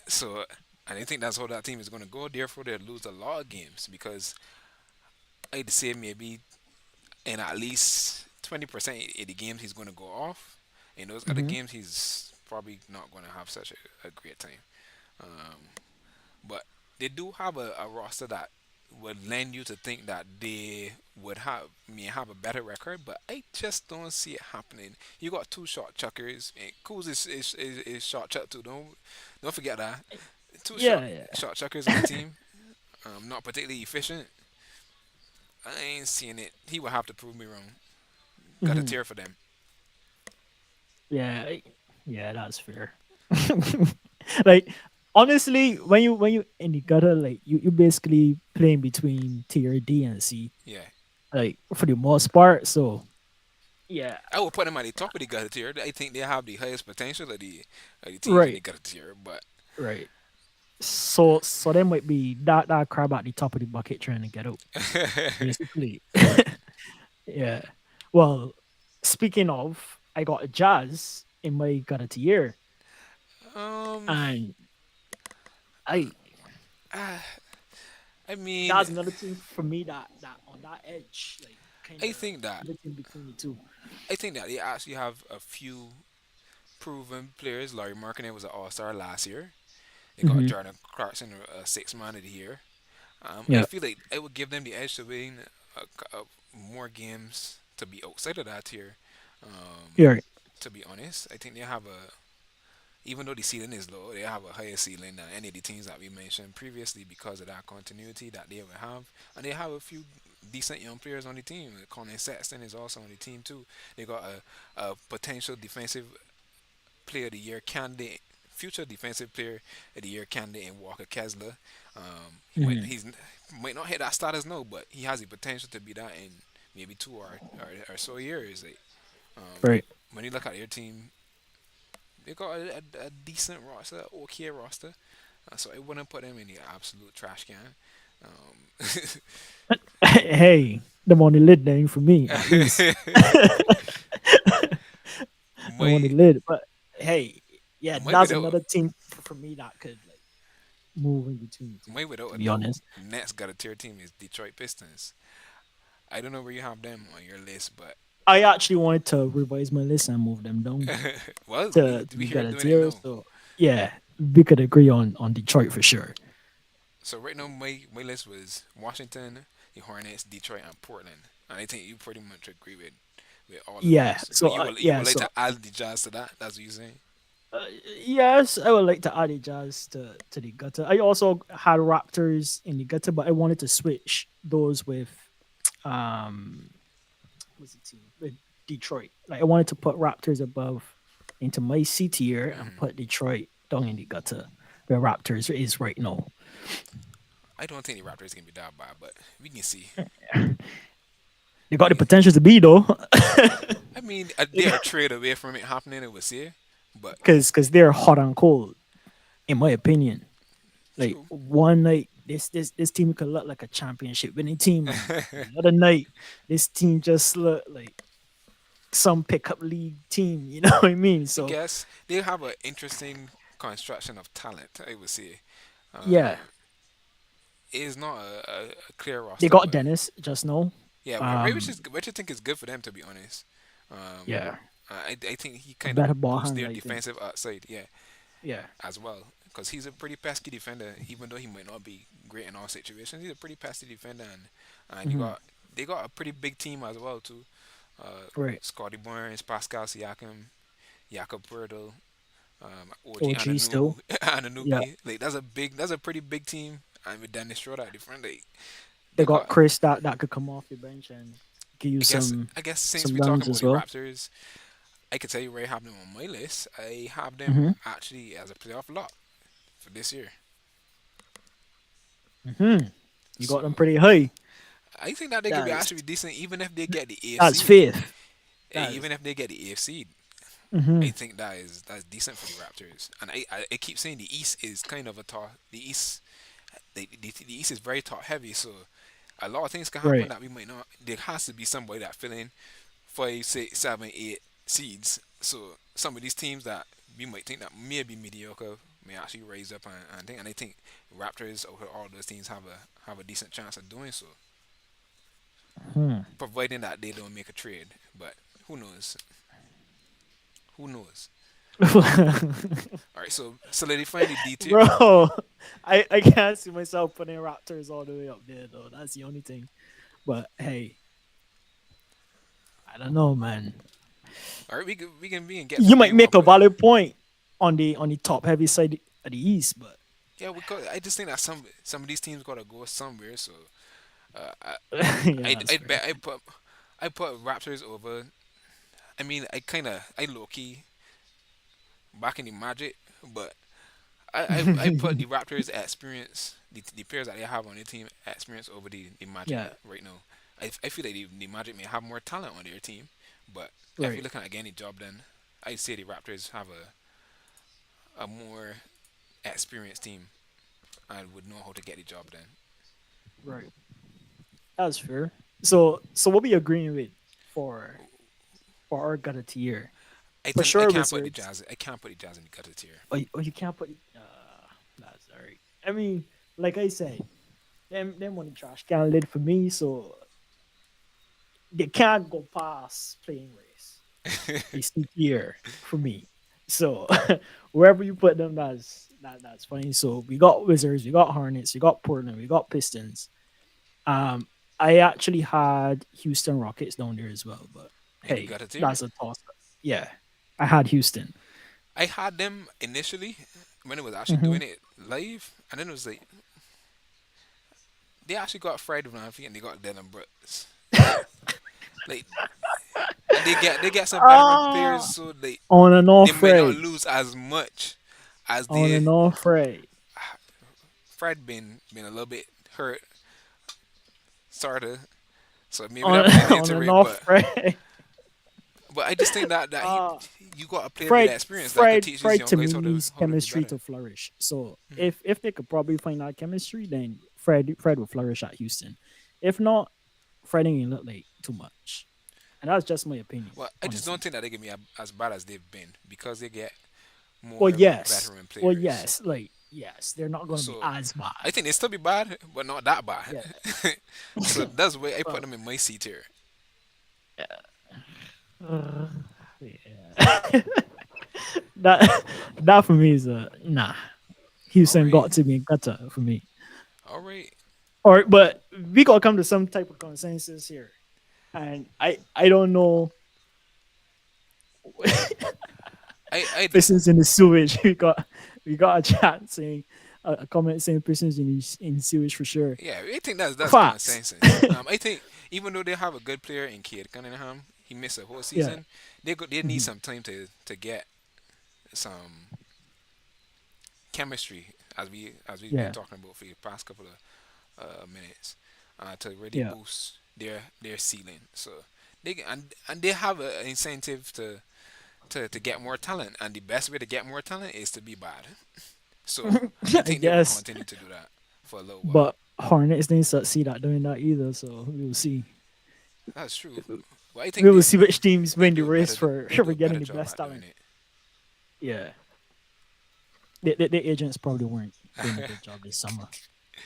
B: So, and I think that's how that team is going to go. Therefore, they'll lose a lot of games because I'd say maybe in at least 20% of the games he's going to go off. In those other
A: Hmm.
B: games, he's probably not going to have such a great time. Um, but they do have a roster that would lend you to think that they would have may have a better record, but I just don't see it happening. You got two shot chuckers, and Kuz is shot chuck too. Don't forget that. Two
A: Yeah. Yeah.
B: shot chuckers on the team, not particularly efficient. I ain't seeing it. He will have to prove me wrong. Got a
A: Hmm.
B: tear for them.
A: Yeah. Yeah. That's fair. Like honestly, when you in the gutter, like you basically playing between tier D and C,
B: Yeah.
A: like for the most part. So Yeah,
B: I would put them at the top of the gutter tier. I think they have the highest potential of the teams in the
A: right,
B: gutter tier. But
A: right. So they might be that crab at the top of the bucket trying to get up, basically. Yeah. Well, speaking of, I got a Jazz in my gutter tier,
B: um,
A: and I
B: I, I mean,
A: that's another team for me that on that edge, like kind
B: I
A: of
B: think that
A: splitting between the two.
B: I think that they actually have a few proven players. Larry Markkinen was an All Star last year. They got
A: Hmm.
B: Jordan Clarkson, a six man of the year. I
A: Yeah.
B: feel like it would give them the edge to win more games to be outside of that tier. Um,
A: Yeah.
B: to be honest, I think they have a even though the ceiling is low, they have a higher ceiling than any of the teams that we mentioned previously because of that continuity that they will have, and they have a few decent young players on the team. Colin Sexton is also on the team too. They got a potential defensive player of the year candidate, future defensive player of the year candidate in Walker Kessler.
A: Hmm.
B: He's might not hit that status now, but he has the potential to be that in maybe two or so years. Like, um,
A: Right.
B: when you look at their team, they got a decent roster, okay roster. So I wouldn't put them in the absolute trash can. Um,
A: Hey, them on the lid name for me at least. Them on the
B: my
A: lid, but hey, yeah,
B: my
A: that's
B: without
A: another team for me that could like move in between the two.
B: my without
A: To
B: a
A: be
B: doubt,
A: honest,
B: Nets got a tier team is Detroit Pistons. I don't know where you have them on your list, but
A: I actually wanted to revise my list and move them down
B: well,
A: to
B: we
A: the
B: here
A: better
B: doing it
A: tier.
B: now.
A: So yeah, we could agree on Detroit for sure.
B: So right now, my list was Washington, the Hornets, Detroit, and Portland. And I think you pretty much agree with all of
A: Yeah.
B: those. But
A: So
B: you
A: yeah.
B: would like
A: So
B: to add the Jazz to that? That's what you're saying?
A: uh, yes, I would like to add a Jazz to the gutter. I also had Raptors in the gutter, but I wanted to switch those with um what's the team with Detroit. Like I wanted to put Raptors above into my C tier and
B: Hmm.
A: put Detroit down in the gutter where Raptors is right now.
B: I don't think the Raptors can be that bad, but we can see.
A: They
B: We
A: got the
B: can.
A: potential to be though,
B: I mean, they are a trade away from it happening. It was here, but
A: because they're hot and cold, in my opinion. Like
B: true.
A: one night, this team could look like a championship winning team, and the other night, this team just look like some pickup league team. You know what I mean?
B: I
A: So
B: guess they have an interesting construction of talent. I would say
A: yeah,
B: um, it is not a clear
A: they
B: roster,
A: got
B: but
A: Dennis just now.
B: yeah,
A: Um,
B: which I think is good for them to be honest. Um,
A: yeah,
B: I think he
A: a
B: kind of
A: better ball
B: boosts
A: handler,
B: their
A: I think.
B: defensive outside, yeah,
A: Yeah.
B: as well. Because he's a pretty pesky defender, even though he might not be great in all situations. He's a pretty pesky defender, and
A: Hmm.
B: they got a pretty big team as well too.
A: Right.
B: Scotty Barnes, Pascal Siakam, Jakob Poeltl, OG
A: OG still. Yeah.
B: Anunoby. Like that's a pretty big team. And with Dennis Schroeder at the front,
A: They
B: they
A: got
B: got.
A: Chris that could come off the bench and give you
B: I guess since
A: some
B: we're talking
A: runs
B: about
A: as
B: the
A: well.
B: Raptors, I could tell you where I have them on my list. I have them
A: Hmm.
B: actually as a playoff lock for this year.
A: Hmm. You
B: So
A: got them pretty high.
B: I think that they could be
A: That's
B: actually decent even if they get the AF
A: that's
B: seed.
A: fifth. That is.
B: Even if they get the AF seed, I
A: Hmm.
B: think that's decent for the Raptors. And I keep saying the East is kind of a top. The East, the East is very top heavy. So a lot of things can happen
A: Right.
B: that we might not. There has to be somebody that fill in five, six, seven, eight seeds. So some of these teams that we might think that may be mediocre may actually raise up and I think Raptors over all those teams have a decent chance of doing so,
A: Hmm.
B: providing that they don't make a trade. But who knows? Who knows? All right, so solidifying the D tier.
A: Bro, I can't see myself putting Raptors all the way up there though. That's the only thing. But hey, I don't know, man.
B: All right, we can get for
A: You might
B: three more,
A: make a
B: but
A: valid point on the top heavy side of the East, but
B: yeah, I just think that some of these teams gotta go somewhere. So uh, I
A: yeah, that's
B: I
A: fair.
B: bet I put Raptors over. I mean, I low key back in the Magic, but I put the Raptors experience, the players that they have on their team experience over the Magic
A: Yeah.
B: right now. I feel like the Magic may have more talent on their team, But if you're
A: Right,
B: looking at getting a job done, I'd say the Raptors have a more experienced team and would know how to get the job done.
A: right. That's fair. So what we agreeing with for for our gutter tier?
B: I
A: For
B: think I
A: sure,
B: can't put the
A: Wizards.
B: Jazz. I can't put the Jazz in the gutter tier.
A: Oh, you can't put. That's all right. I mean, like I said, them money trash can lid for me, so they can't go past playing race. They stick here for me. So wherever you put them, that's fine. So we got Wizards, we got Hornets, we got Portland, we got Pistons. Um, I actually had Houston Rockets down there as well, but
B: In the
A: hey,
B: gutter tier,
A: that's a toss up. Yeah, I had Houston.
B: I had them initially when it was actually
A: Hmm.
B: doing it live, and then it was like they actually got Fred Van Fleet and they got Dylan Brooks. Like and they get some veteran players,
A: Ah,
B: so
A: on and
B: they
A: off
B: might not
A: Ray,
B: lose as much as
A: on
B: they
A: and off Ray,
B: Fred been a little bit hurt, sorta. So maybe
A: on
B: that plays
A: on
B: into
A: and
B: it,
A: off Ray.
B: but I just think that
A: Uh
B: you got a player with
A: Fred,
B: experience that could
A: Fred,
B: teach these
A: Fred
B: young
A: to
B: guys
A: me needs
B: how to be
A: chemistry
B: better.
A: to flourish. So
B: Hmm.
A: if they could probably find that chemistry, then Fred will flourish at Houston. If not, Fred ain't look like too much, and that's just my opinion,
B: Well, I just don't
A: honestly.
B: think that they can be as bad as they've been because they get
A: Well,
B: more
A: yes,
B: veteran
A: well,
B: players.
A: yes, like yes, they're not going to be
B: So
A: as
B: I
A: bad.
B: think they still be bad, but not that bad.
A: Yeah,
B: So that's why I put
A: well,
B: them in my C tier.
A: uh, yeah. that that for me is a nah.
B: All
A: Houston
B: right,
A: got to be better for me.
B: all right.
A: Or but we gotta come to some type of consensus here. And I don't know.
B: I
A: Pistons in the sewage. We got a chat saying a comment saying Pistons in sewage for sure.
B: yeah, I think that's
A: Facts.
B: consensus. I think even though they have a good player in Cade Cunningham, he missed a whole
A: Yeah.
B: season. They need
A: Mhm.
B: some time to get some chemistry as we've been
A: Yeah.
B: talking about for the past couple of minutes to really
A: Yeah.
B: boost their ceiling. So and they have an incentive to get more talent, and the best way to get more talent is to be bad. So I
A: I
B: think they will
A: guess.
B: continue to do that for a little while.
A: But Hornets didn't succeed at doing that either. So we will see.
B: That's true. But I
A: We
B: think
A: will see which teams
B: they
A: win the
B: do a
A: race
B: better
A: for,
B: they do
A: for
B: a better
A: getting the
B: job
A: best
B: at doing
A: talent.
B: it.
A: Yeah. The agents probably weren't doing a good job this summer.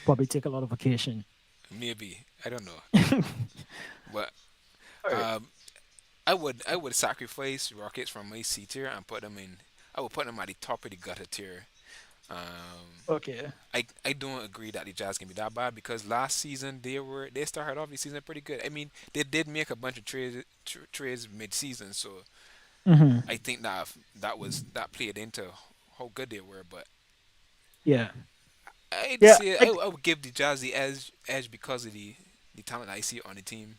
A: Probably take a lot of vacation.
B: Maybe I don't know,
A: All
B: but
A: right.
B: um, I would sacrifice Rockets from my C tier and put them in. I would put them at the top of the gutter tier.
A: Okay.
B: I don't agree that the Jazz can be that bad because last season they started off the season pretty good. I mean they did make a bunch of trades mid season, so
A: Hmm.
B: I think that played into how good they were. But
A: Yeah.
B: I'd
A: Yeah.
B: say I would give the Jazz the edge because of the talent I see on the team,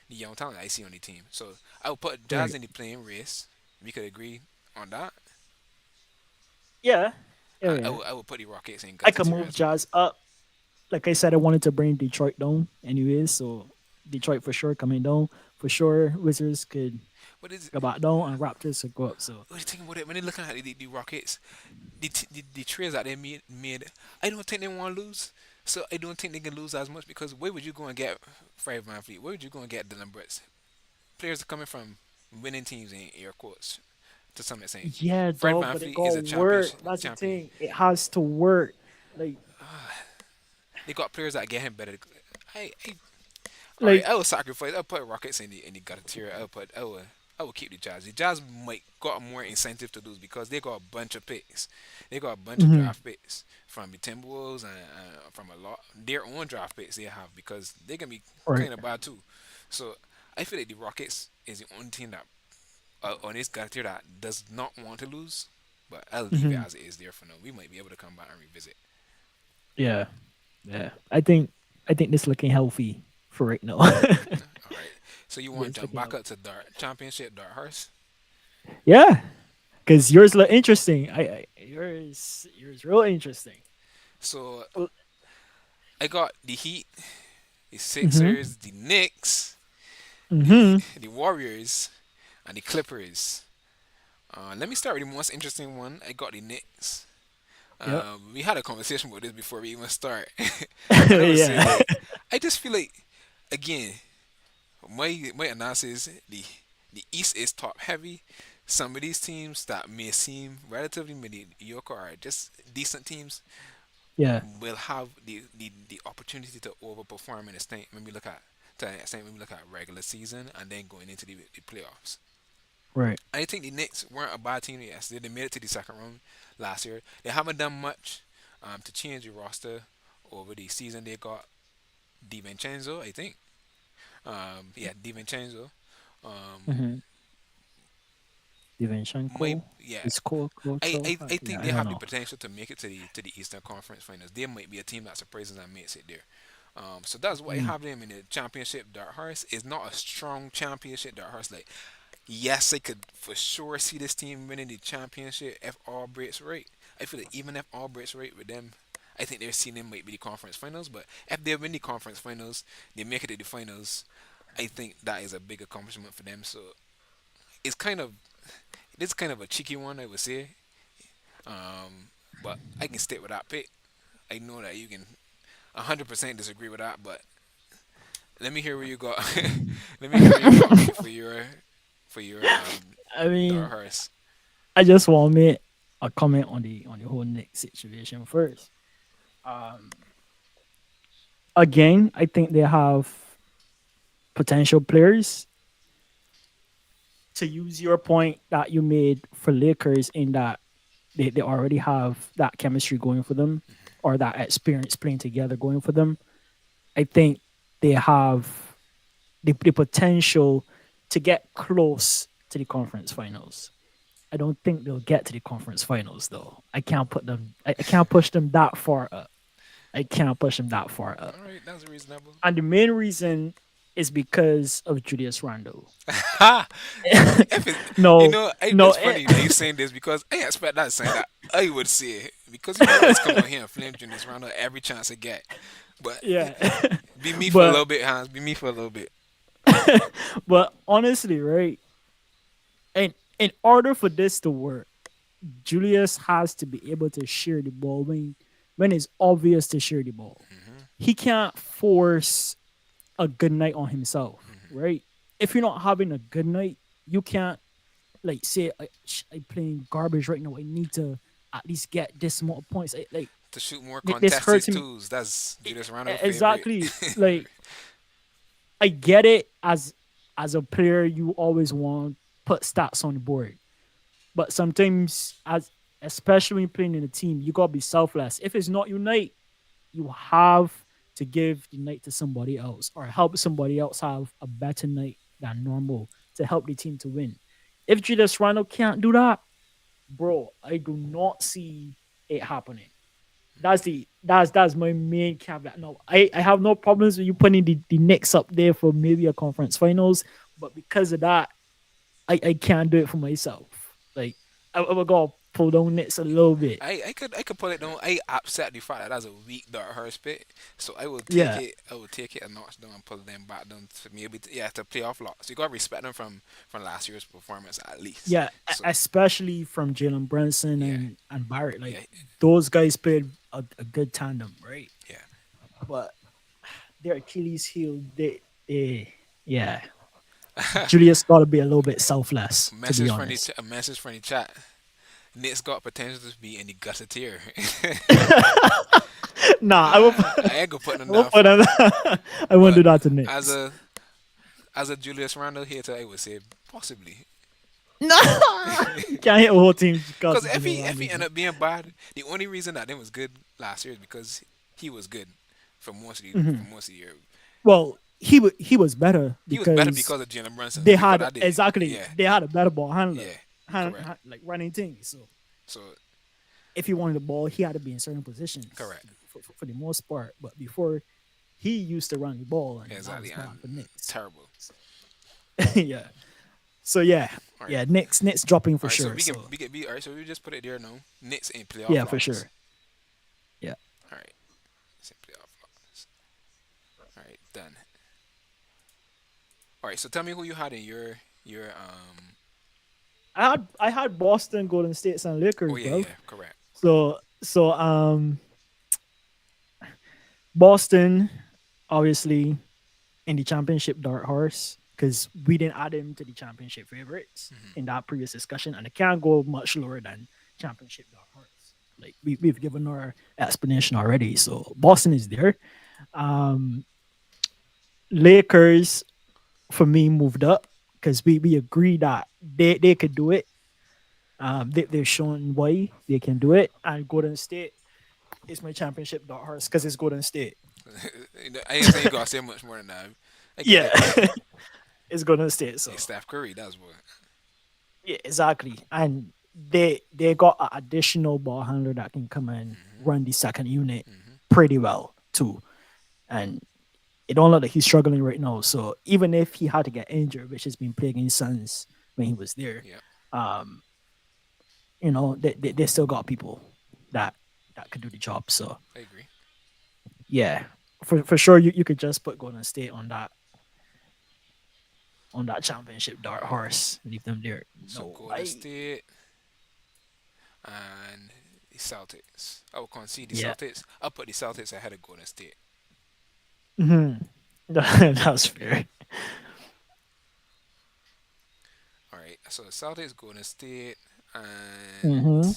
B: the young talent I see on the team. So I would put Jazz
A: Right.
B: in the playing race. We could agree on that.
A: Yeah. Yeah. Yeah.
B: I would put the Rockets in
A: I
B: gutter
A: could
B: tier
A: move
B: as well.
A: Jazz up. Like I said, I wanted to bring Detroit down anyways. So Detroit for sure coming down. For sure, Wizards could
B: But is
A: go back down and Raptors could go up. So
B: what do you think about it when you're looking at the Rockets? The trades that they made, I don't think they want to lose. So I don't think they can lose as much because where would you go and get Fred Van Fleet? Where would you go and get Dylan Brooks? Players are coming from winning teams in air quotes to some extent.
A: yeah,
B: Fred
A: dog,
B: Van
A: but it
B: Fleet
A: got
B: is a
A: work. That's the
B: champion.
A: thing. It has to work. Like
B: They got players that get him better. I all right.
A: like
B: I will sacrifice. I'll put Rockets in the gutter tier. I will keep the Jazz. The Jazz might got more incentive to lose because they got a bunch of picks. They got a bunch of
A: mhm,
B: draft picks from the Timberwolves and from a lot their own draft picks they have because they can be
A: right.
B: kind of bad too. So I feel like the Rockets is the only team that on this gutter tier that does not want to lose. But I'll leave it
A: Mhm.
B: as it is there for now. We might be able to come back and revisit.
A: Yeah. Yeah. I think this looking healthy for right now.
B: All right. So you
A: Yeah,
B: want
A: it's
B: to jump
A: looking
B: back
A: healthy.
B: up to Dark Championship Dark Horse?
A: Yeah, because yours look interesting. Yours real interesting.
B: So
A: Well,
B: I got the Heat, the
A: mm-hmm.
B: Sixers, the Knicks, the
A: Mm-hmm.
B: Warriors, and the Clippers. Let me start with the most interesting one. I got the Knicks.
A: Yep.
B: We had a conversation about this before we even start, and I would say
A: Yeah.
B: like, I just feel like again, my analysis, the East is top heavy. Some of these teams that may seem relatively mediocre or just decent teams
A: Yeah.
B: will have the opportunity to overperform in the state when we look at to an extent when we look at regular season and then going into the playoffs.
A: Right.
B: I think the Knicks weren't a bad team yesterday. They made it to the second round last year. They haven't done much to change the roster over the season. They got DiVincenzo, I think. Yeah, DiVincenzo. Um,
A: Mm-hmm.
B: my
A: Divinchenko
B: yeah,
A: is cool. Culture.
B: I
A: Yeah.
B: think
A: I
B: they
A: don't
B: have the
A: know.
B: potential to make it to the Eastern Conference Finals. They might be a team that surprises and makes it there. So that's why I
A: Mm.
B: have them in the championship. Dark Horse is not a strong championship. Dark Horse, like yes, I could for sure see this team winning the championship if all breaks right. I feel like even if all breaks right with them, I think their ceiling might be the conference finals. But if they win the conference finals, they make it to the finals. I think that is a big accomplishment for them. So it's kind of this is kind of a cheeky one, I would say. But I can stick with that pick. I know that you can 100% disagree with that, but let me hear where you got. Let me hear where you got me for your
A: I
B: Dark
A: mean,
B: Horse.
A: I just want to make a comment on the whole Nick situation first. Um, Again, I think they have potential players to use your point that you made for Lakers in that they already have that chemistry going for them or that experience playing together going for them. I think they have the potential to get close to the conference finals. I don't think they'll get to the conference finals though. I can't put them. I can't push them that far up. I can't push them that far up.
B: All right, that's reasonable.
A: And the main reason is because of Julius Randle.
B: Ha! If it,
A: No, no,
B: it's funny that you saying this because I expect that saying that I would say it because you always come out here and flame this round every chance I get. But
A: yeah,
B: be me for a
A: but
B: little bit, Hans. Be me for a little bit.
A: but honestly, right? And in order for this to work, Julius has to be able to share the ball when it's obvious to share the ball.
B: Hmm.
A: He can't force a good night on himself, right? If you're not having a good night, you can't like say I'm playing garbage right now. I need to at least get this amount of points. Like
B: To shoot more
A: this hurts
B: contested
A: him
B: twos. That's Julius Randle's favorite.
A: exactly. Like I get it as a player, you always want to put stats on the board, but sometimes as especially when playing in a team, you gotta be selfless. If it's not your night, you have to give the night to somebody else or help somebody else have a better night than normal to help the team to win. If Julius Randle can't do that, bro, I do not see it happening. That's my main caveat. No, I have no problems with you putting the Knicks up there for maybe a conference finals, but because of that, I can't do it for myself. Like I gotta pull down Knicks a little bit.
B: I could put it down. I upset the fact that that's a weak Dark Horse pick. So I will take
A: Yeah,
B: it. I will take it a notch down and put them back down to maybe yeah to playoff loss. You gotta respect them from last year's performance at least.
A: yeah,
B: So
A: especially from Jalen Brunson
B: yeah,
A: and Barrett. Like
B: yeah,
A: those guys played a good tandem, right?
B: yeah.
A: But their Achilles heel, they yeah. Julius got to be a little bit selfless, to be honest.
B: A message from the chat. Knicks got potential to be in the gutter tier.
A: Nah,
B: I ain't gonna put
A: I
B: them
A: won't
B: down
A: put
B: for.
A: that. I won't
B: But
A: do that to
B: as
A: Knicks.
B: a Julius Randle hater, I would say possibly.
A: No, you can't hit a whole team because
B: Because
A: of Julius
B: if
A: Randle,
B: he
A: bro.
B: ended up being bad, the only reason that them was good last year is because he was good for
A: Mhm.
B: most of the year.
A: Well, he was better
B: He was better
A: because
B: because of Jalen Brunson.
A: they
B: Before
A: had
B: that,
A: exactly
B: yeah,
A: they had a better ball handler,
B: yeah, correct.
A: like running things. So
B: So
A: if he wanted the ball, he had to be in certain positions
B: correct,
A: for the most part. But before he used to run the ball, and that was
B: exactly,
A: bad
B: and
A: for Knicks.
B: terrible.
A: So, yeah. So yeah,
B: All right,
A: yeah. Knicks dropping
B: all
A: for
B: right. So
A: sure. So
B: we can be all right. So we just put it there now. Knicks in playoff
A: yeah, for
B: loss.
A: sure. Yeah.
B: All right, Knicks in playoff loss. All right, done. All right. So tell me who you had in You're
A: I had Boston, Golden State, and
B: oh
A: Lakers,
B: yeah,
A: bro.
B: yeah, correct.
A: So Boston, obviously in the championship dark horse because we didn't add him to the championship favorites
B: Hmm.
A: in that previous discussion, and it can't go much lower than championship dark horse. Like we've given our explanation already, so Boston is there. Um, Lakers for me moved up because we agree that they could do it. They've shown why they can do it, and Golden State is my championship dark horse because it's Golden State.
B: I ain't saying you gotta say much more than that. I get
A: Yeah,
B: it.
A: it's Golden State.
B: Hey,
A: So
B: Steph Curry, that's what.
A: yeah, exactly. And they got an additional ball handler that can come and
B: Hmm.
A: run the second unit
B: Hmm.
A: pretty well too. And it don't look like he's struggling right now. So even if he had to get injured, which has been plaguing Suns when he was there,
B: Yeah,
A: um, they still got people that that could do the job. So
B: I agree.
A: yeah, for sure you could just put Golden State on that championship
B: All
A: dark
B: right.
A: horse, leave them there.
B: So
A: No,
B: Golden State and the Celtics. I will concede the
A: yeah.
B: Celtics. I'll put the Celtics ahead of Golden State.
A: Hmm. That's fair.
B: All right. So Celtics, Golden State, and
A: Hmm.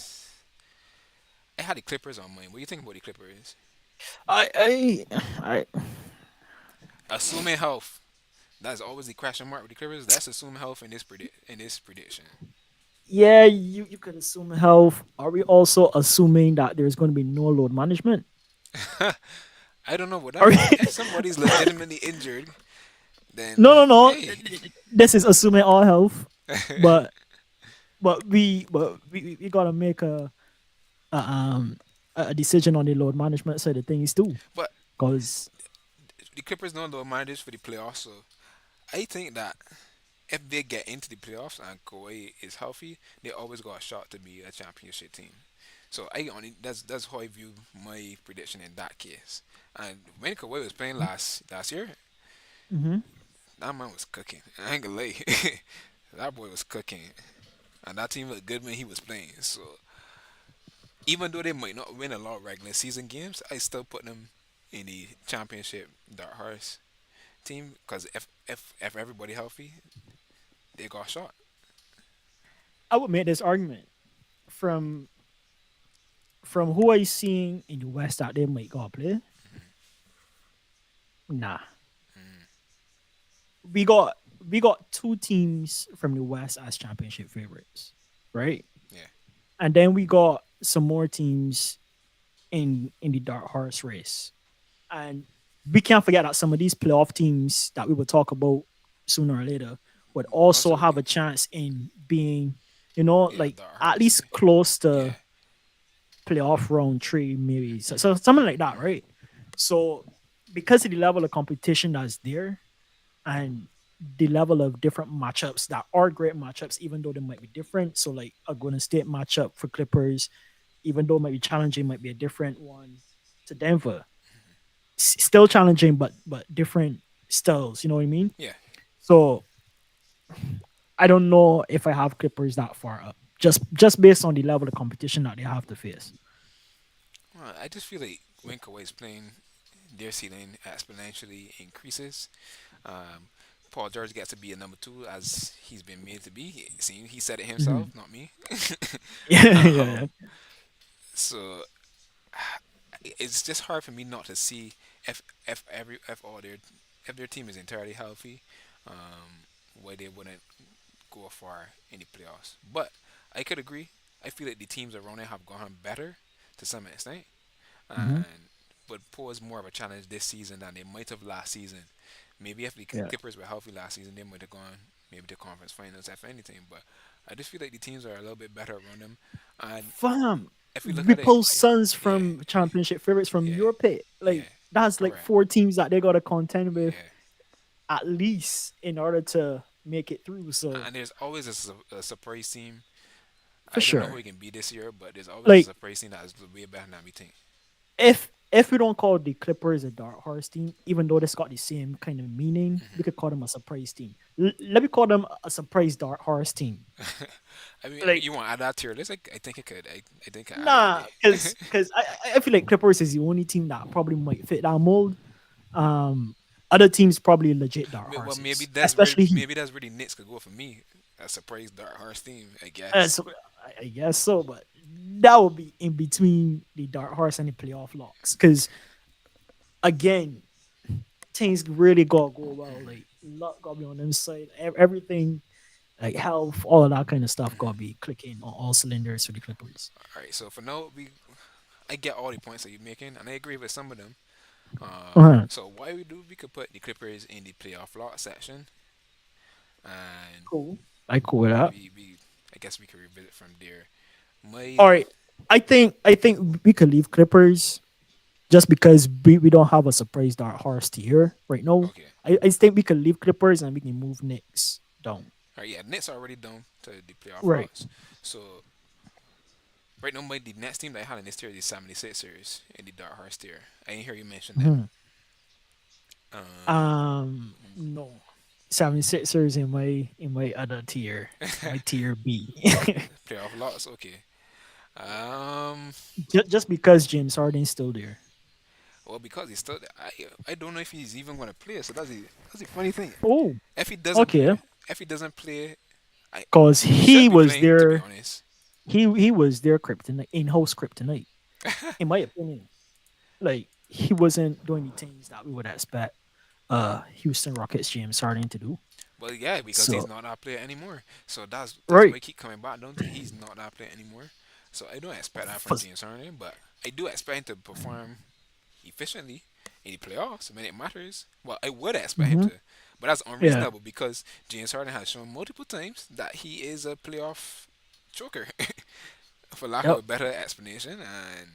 B: I had the Clippers on mine. What do you think about the Clippers?
A: I
B: Assuming health. That's always the question mark with the Clippers. That's assuming health in this prediction.
A: yeah, you could assume health. Are we also assuming that there's going to be no load management?
B: I don't know what that
A: Are we?
B: means. If somebody's legitimately injured, then
A: No.
B: hey,
A: This is assuming all health, but we gotta make a a decision on the load management side of things too,
B: but
A: because
B: the Clippers don't know managers for the playoffs, so I think that if they get into the playoffs and Kawhi is healthy, they always got a shot to be a championship team. So I only that's how I view my prediction in that case. And when Kawhi was playing last year,
A: hmm
B: that man was cooking. I ain't gonna lie, that boy was cooking, and that team looked good when he was playing. So even though they might not win a lot of regular season games, I still put them in the championship dark horse team because if everybody healthy, they got a shot.
A: I would make this argument from who I seeing in the West that they might go play. Nah, we got we got two teams from the West as championship favorites, right?
B: Yeah,
A: And then we got some more teams in the dark horse race. And we can't forget that some of these playoff teams that we will talk about sooner or later would also have
B: absolutely.
A: a chance in being,
B: Yeah,
A: like
B: dark
A: at
B: horse.
A: least close
B: Yeah.
A: to playoff round three, maybe. So something like that, right? So because of the level of competition that's there and the level of different matchups that are great matchups, even though they might be different. So like a Golden State matchup for Clippers, even though it might be challenging, might be a different one to Denver. Still challenging, but different styles. You know what I mean?
B: Yeah.
A: So I don't know if I have Clippers that far up, just based on the level of competition that they have to face.
B: Well, I just feel like when Kawhi is playing, their ceiling exponentially increases. Um, Paul George gets to be a number two as he's been made to be. He said it himself,
A: Mhm.
B: not me.
A: Yeah,
B: um,
A: yeah.
B: so it's just hard for me not to see if their team is entirely healthy, why they wouldn't go far in the playoffs. But I could agree. I feel like the teams around it have gone better to some extent,
A: Hmm.
B: and would pose more of a challenge this season than they might have last season. Maybe if the
A: Yeah.
B: Clippers were healthy last season, they might have gone maybe the conference finals if anything. But I just feel like the teams are a little bit better around them. And
A: Fam,
B: if we look
A: we
B: at it,
A: pull Suns
B: yeah,
A: from championship favorites from
B: yeah,
A: your pit.
B: yeah,
A: Like that's like
B: correct,
A: four teams that they gotta contend with
B: yeah.
A: at least in order to make it through. So
B: And there's always a surprise team.
A: for
B: I don't know who
A: sure,
B: it can be this year, but there's always a
A: like
B: surprise team that is way better than we think.
A: if we don't call the Clippers a dark horse team, even though this got the same kind of meaning, we could
B: Hmm.
A: call them a surprise team. Let me call them a surprise dark horse team.
B: I mean,
A: Like,
B: you want to add that to your list? I think it could. I think I add it
A: nah,
B: already.
A: because I feel like Clippers is the only team that probably might fit that mold. Um, Other teams probably legit dark
B: Well,
A: horses, especially Heat.
B: maybe that's really Knicks could go for me. A surprise dark horse team, I guess.
A: So I guess so, but that would be in between the dark horse and the playoff locks. Because again, things really gotta go well. Like luck gotta be on them side. Everything like health, all of that kind of stuff gotta be clicking on all cylinders for the Clippers.
B: All right, so for now, we I get all the points that you're making, and I agree with some of them.
A: Uh-huh.
B: So why we could put the Clippers in the playoff lot section, and
A: Cool. I cool with that.
B: we I guess we could revisit from there. My
A: All right. I think we could leave Clippers just because we don't have a surprise dark horse tier right now.
B: okay,
A: I think we could leave Clippers and we can move Knicks down.
B: all right, yeah, Nets already done to the playoff
A: Right.
B: lots. So right now, the next team that I had in this tier is the 76ers in the dark horse tier. I didn't hear you mention them.
A: Mhm. No. 76ers in my other tier, my tier B.
B: Playoff lots, okay. Um,
A: Just because James Harden's still there.
B: well, because he's still, I don't know if he's even going to play. So that's the funny thing.
A: Oh,
B: If he doesn't
A: okay.
B: play, if he doesn't play, I
A: Cause
B: he
A: he
B: should be
A: was
B: playing. To be
A: there.
B: honest,
A: He was their kryptonite, in-house kryptonite, in my opinion. Like he wasn't doing the things that we would expect Houston Rockets James Harden to do.
B: well, yeah, because he's
A: So
B: not that player anymore. So that's why
A: right.
B: I keep coming back down to he's not that player anymore. So I don't expect that from
A: For,
B: James Harden, but I do expect him to perform efficiently in the playoffs when it matters. Well, I would expect him
A: hmm
B: to, but that's
A: Yeah.
B: unreasonable because James Harden has shown multiple times that he is a playoff choker, for lack of
A: Yep.
B: a better explanation. And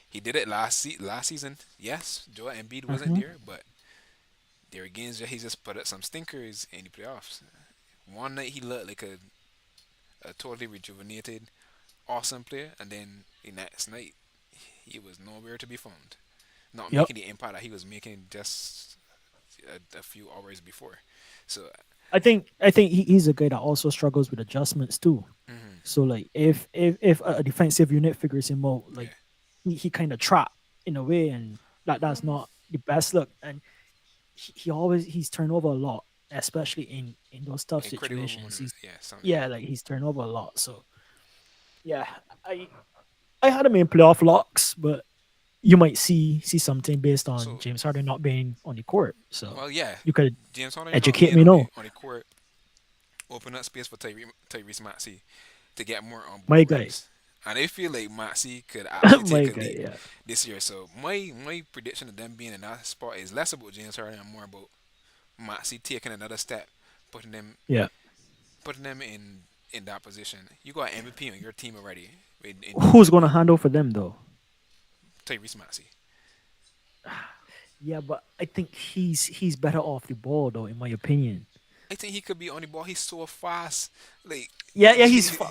B: he did it last season. Yes, Joel Embiid wasn't
A: hmm
B: there, but there again, he just put up some stinkers in the playoffs. One night he looked like a totally rejuvenated, awesome player, and then the next night he was nowhere to be found. Not
A: Yep.
B: making the impact that he was making just a few hours before. So,
A: I think he's a guy that also struggles with adjustments too.
B: mhm,
A: So like if a defensive unit figures him out, like
B: yeah,
A: he kind of trapped in a way, and that's not the best look. And he's turned over a lot, especially in those tough
B: in critical
A: situations.
B: moment,
A: He's
B: yeah, some, yeah.
A: yeah, like he's turned over a lot. So yeah, I I had him in playoff locks, but you might see something based on
B: So,
A: James Harden not being on the court. So
B: well, yeah,
A: you could
B: James Harden not
A: educate
B: being
A: me now.
B: on the court open up space for Tyrese Maxey to get more on
A: My
B: ball
A: guy.
B: reps. And I feel like Maxey could actually
A: My
B: take a
A: guy,
B: leap
A: yeah.
B: this year. So my prediction of them being in that spot is less about James Harden and more about Maxey taking another step, putting them
A: Yeah.
B: putting them in that position. You got MVP on your team already in
A: Who's
B: Joel
A: gonna
B: Embiid,
A: handle for them though?
B: Tyrese Maxey.
A: Yeah, but I think he's better off the ball though, in my opinion.
B: I think he could be on the ball. He's so fast. Like
A: Yeah, yeah,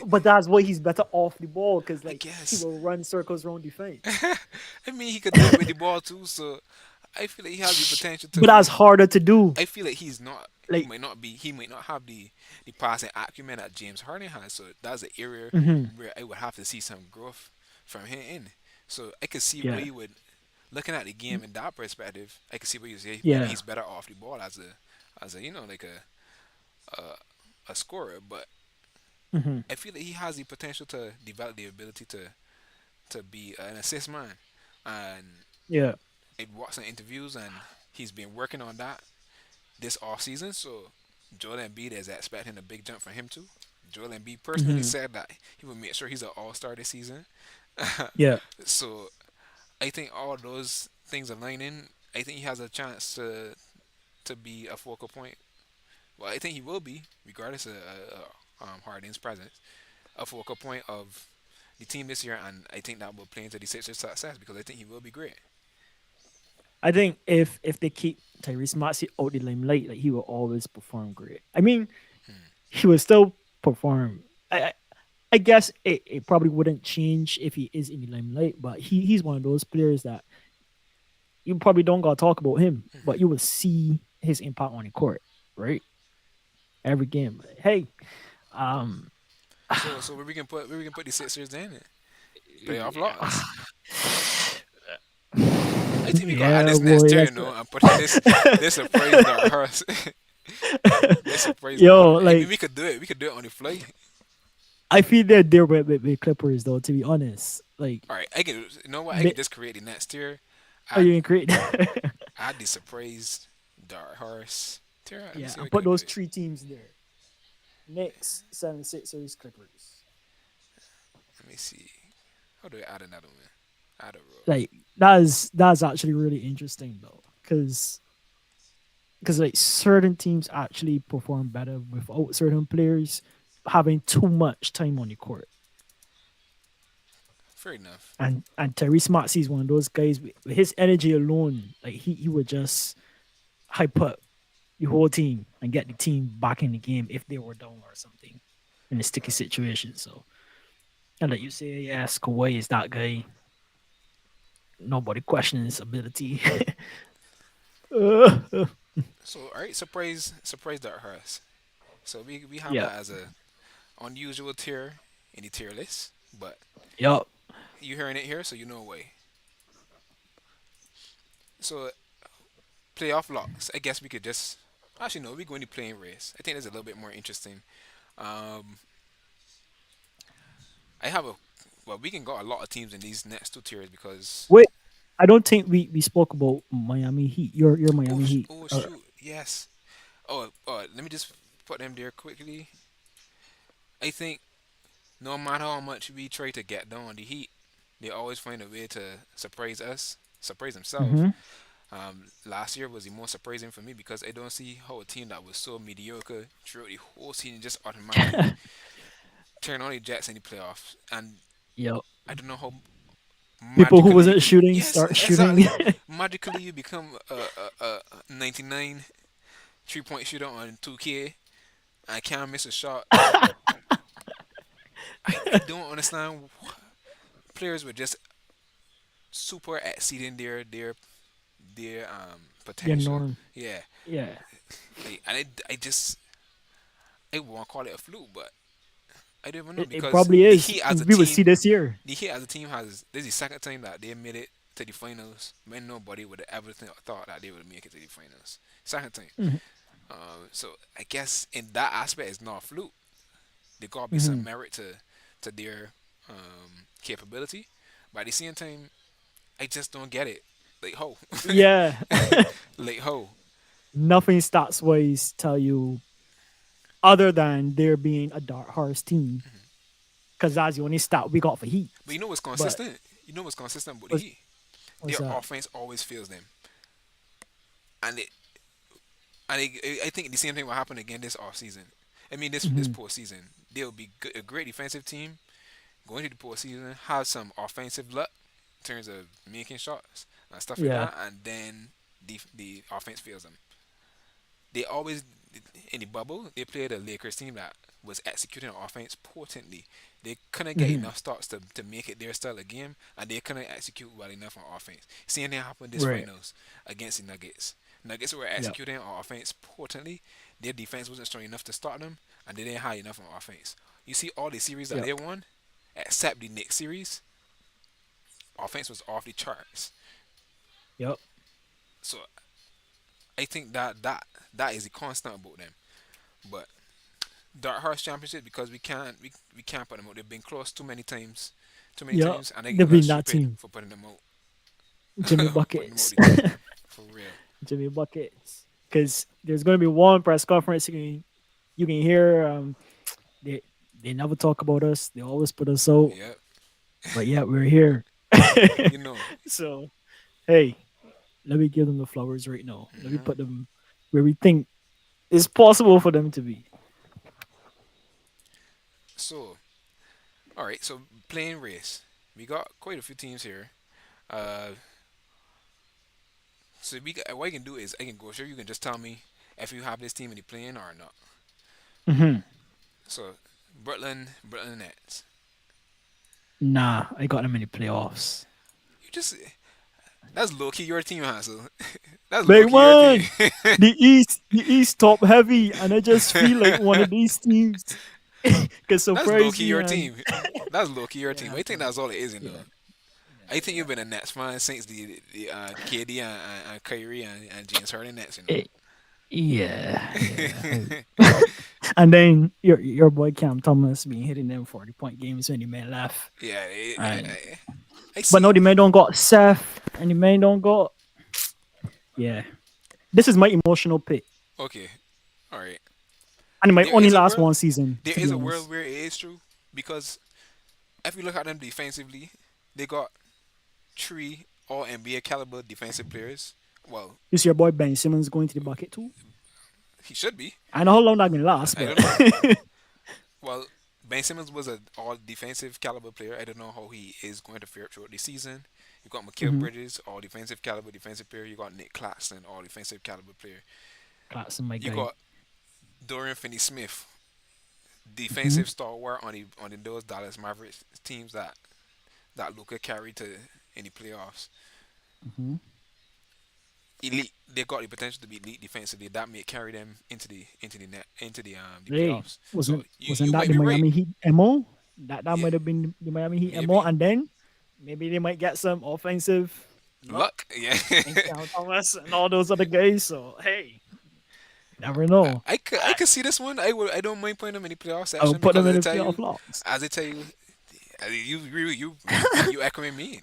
A: but that's why he's better off the ball because
B: I
A: like he
B: guess.
A: will run circles around defense.
B: I mean, he could do it with the ball too. So I feel like he has the potential to
A: But that's
B: be.
A: harder to do.
B: I feel like he's not. He
A: Like,
B: might not be. He might not have the passing acumen that James Harden has. So that's an area
A: mhm,
B: where I would have to see some growth from him in. So I could see where
A: yeah,
B: you would, looking at the game in that perspective, I could see where you say maybe
A: yeah,
B: he's better off the ball as a like a scorer. But
A: mhm,
B: I feel like he has the potential to develop the ability to be an assist man. And
A: yeah,
B: I watched some interviews and he's been working on that this off season. So Joel Embiid is expecting a big jump from him too. Joel Embiid personally
A: mhm,
B: said that he would make sure he's an All Star this season.
A: yeah.
B: So I think all those things aligning, I think he has a chance to be a focal point. Well, I think he will be, regardless of Harden's presence, a focal point of the team this year, and I think that will play into the Sixers' success because I think he will be great.
A: I think if they keep Tyrese Maxey out the limelight, like he will always perform great. I mean, he will still perform. I guess it probably wouldn't change if he is in the limelight, but he's one of those players that you probably don't gotta talk about him, but
B: Hmm.
A: you will see his impact on the court, right? Every game. Hey, um,
B: So where we can put the Sixers then? Playoff
A: yeah,
B: lots. I think we gotta add
A: yeah,
B: this next
A: boy,
B: tier,
A: that's
B: I'm putting this surprise Dark Horse. This surprise Dark
A: yo,
B: Horse. I mean,
A: like
B: we could do it. We could do it on the fly.
A: I feel they're there with Clippers though. To be honest, like
B: All right, I can. You know what? I
A: they,
B: can just create the next tier.
A: are
B: Add
A: you great?
B: add the surprise Dark Horse tier. Let me
A: Yeah,
B: see how
A: and
B: we
A: put
B: can do
A: those
B: it.
A: three teams there: Knicks, 76ers, Clippers.
B: Let me see. How do I add another one? Add a row.
A: Like that's actually really interesting though, because like certain teams actually perform better without certain players having too much time on the court.
B: Fair enough.
A: And Tyrese Maxey is one of those guys with his energy alone, like he would just hype up the whole team and get the team back in the game if they were down or something in a sticky situation. So and like you say, yes, Kawhi is that guy. Nobody questioning his ability.
B: So all right, surprise Dark Horse. So we have
A: Yeah.
B: that as a unusual tier in the tier list, but
A: Yup.
B: you hearing it here, so you know why. So playoff locks. I guess we could just actually no. We go into playing race. I think that's a little bit more interesting. Um, I have a well, we can got a lot of teams in these next two tiers because
A: Wait, I don't think we spoke about Miami Heat. Your Miami Heat.
B: oh shoot yes let me just put them there quickly. I think no matter how much we try to get down on the Heat, they always find a way to surprise themselves.
A: Mm-hmm.
B: Last year was the most surprising for me because I don't see how a team that was so mediocre throughout the whole season just automatically turn on the Jets in the playoffs. And
A: Yep.
B: I don't know how
A: People who
B: magically you
A: wasn't
B: can.
A: shooting
B: Yes,
A: start shooting.
B: exactly. Magically you become a 99 3-point shooter on 2K. I can't miss a shot. I don't understand. Players were just super exceeding their
A: Your
B: potential.
A: norm.
B: Yeah,
A: Yeah.
B: like, and I just I won't call it a fluke, but I don't even know
A: It
B: because
A: probably is. We will see this year.
B: The Heat as a team has this is the second time that they made it to the finals when nobody would have ever thought that they would make it to the finals. Second time.
A: Mm-hmm.
B: So I guess in that aspect, it's not a fluke. There gotta be
A: Mm-hmm.
B: some merit to their capability, but at the same time, I just don't get it. Like ho,
A: Yeah.
B: like ho.
A: Nothing stats wise tell you other than there being a dark horse team, because that's the only stat we got for Heat.
B: But you know what's
A: But
B: consistent? You know what's consistent with the
A: what's
B: Heat?
A: what's
B: Their
A: that?
B: offense always fails them, and I think the same thing will happen again this off season. I mean this
A: Mm-hmm.
B: postseason. They'll be a great defensive team going to the postseason, have some offensive luck in terms of making shots and stuff like
A: Yeah.
B: that, and then the offense fails them. They always in the bubble they played a Lakers team that was executing offense potently. They couldn't get
A: Mm-hmm.
B: enough starts to make it their style of game, and they couldn't execute well enough on offense. Same thing happened this
A: Right.
B: finals against the Nuggets. Nuggets were
A: Yep.
B: executing on offense potently. Their defense wasn't strong enough to stop them, and they didn't have enough on offense. You see all the series that
A: Yep.
B: they won, except the Knicks series, offense was off the charts.
A: Yep.
B: So I think that is a constant about them. But Dark Horse Championship because we can't put them out. They've been close too many
A: Yep.
B: times, and I
A: They've
B: look
A: been that
B: stupid
A: team.
B: for putting them out,
A: Jimmy
B: putting them out
A: Buckets.
B: the tier for real.
A: Jimmy Buckets. Because there's going to be one press conference you can hear. They they never talk about us. They always put us out.
B: Yep,
A: But yeah, we're here.
B: you know.
A: So hey, let me give them the flowers right now. Let me
B: Hmm.
A: put them where we think it's possible for them to be.
B: So all right, so playing race, we got quite a few teams here. Uh, so what I can do is I can go through. You can just tell me if you have this team in the playing or not.
A: Hmm.
B: So Brooklyn Nets.
A: Nah, I got them in the playoffs.
B: You just That's low key your team, Hassel. That's low
A: Big
B: key your team.
A: man, the East top heavy, and I just feel like one of these teams could
B: That's low
A: surprise
B: key
A: me.
B: your
A: And
B: team. That's low key your team.
A: yeah,
B: I think that's all it is, you know.
A: yeah,
B: I think
A: yeah,
B: you've been a Nets fan since the KD and Kyrie and James Harden Nets, you
A: yeah. Yeah,
B: know.
A: yeah. And then your boy Cam Thomas been hitting them 40-point games when the man left.
B: Yeah,
A: And
B: I
A: but no,
B: see.
A: the man don't got Seth, and the man don't got. Yeah, this is my emotional pick,
B: Okay, all right.
A: and it might
B: There
A: only
B: is a
A: last
B: world.
A: one season.
B: There
A: To be
B: is a world
A: honest,
B: where it is true because if you look at them defensively, they got three All NBA caliber defensive players. Well,
A: is your boy Ben Simmons going to the bucket too?
B: he should be.
A: I know how long that can last,
B: I
A: but
B: don't know. Well, Ben Simmons was an all defensive caliber player. I don't know how he is going to fare throughout the season. You got Mikael
A: hmm
B: Bridges, all defensive caliber defensive player. You got Nick Claxton, all defensive caliber player.
A: Clarkson, my
B: You
A: guy.
B: got Dorian Finney-Smith,
A: hmm
B: defensive stalwart on the those Dallas Mavericks teams that Luka carried to any playoffs.
A: hmm
B: Elite. They got the potential to be elite defensively. That may carry them into the
A: Hey,
B: playoffs. So
A: wasn't
B: you
A: wasn't
B: you
A: that
B: might
A: the
B: be right.
A: Miami Heat MO? That
B: Yeah,
A: might have been the Miami Heat MO,
B: maybe
A: and then maybe they might get some offensive luck
B: luck. Yeah.
A: and Cam Thomas and all those other guys. So hey, you never know.
B: I could see this one. I don't mind putting them in the playoff
A: I will
B: section
A: put
B: because
A: them in the playoff logs.
B: as I tell you, you echoing me.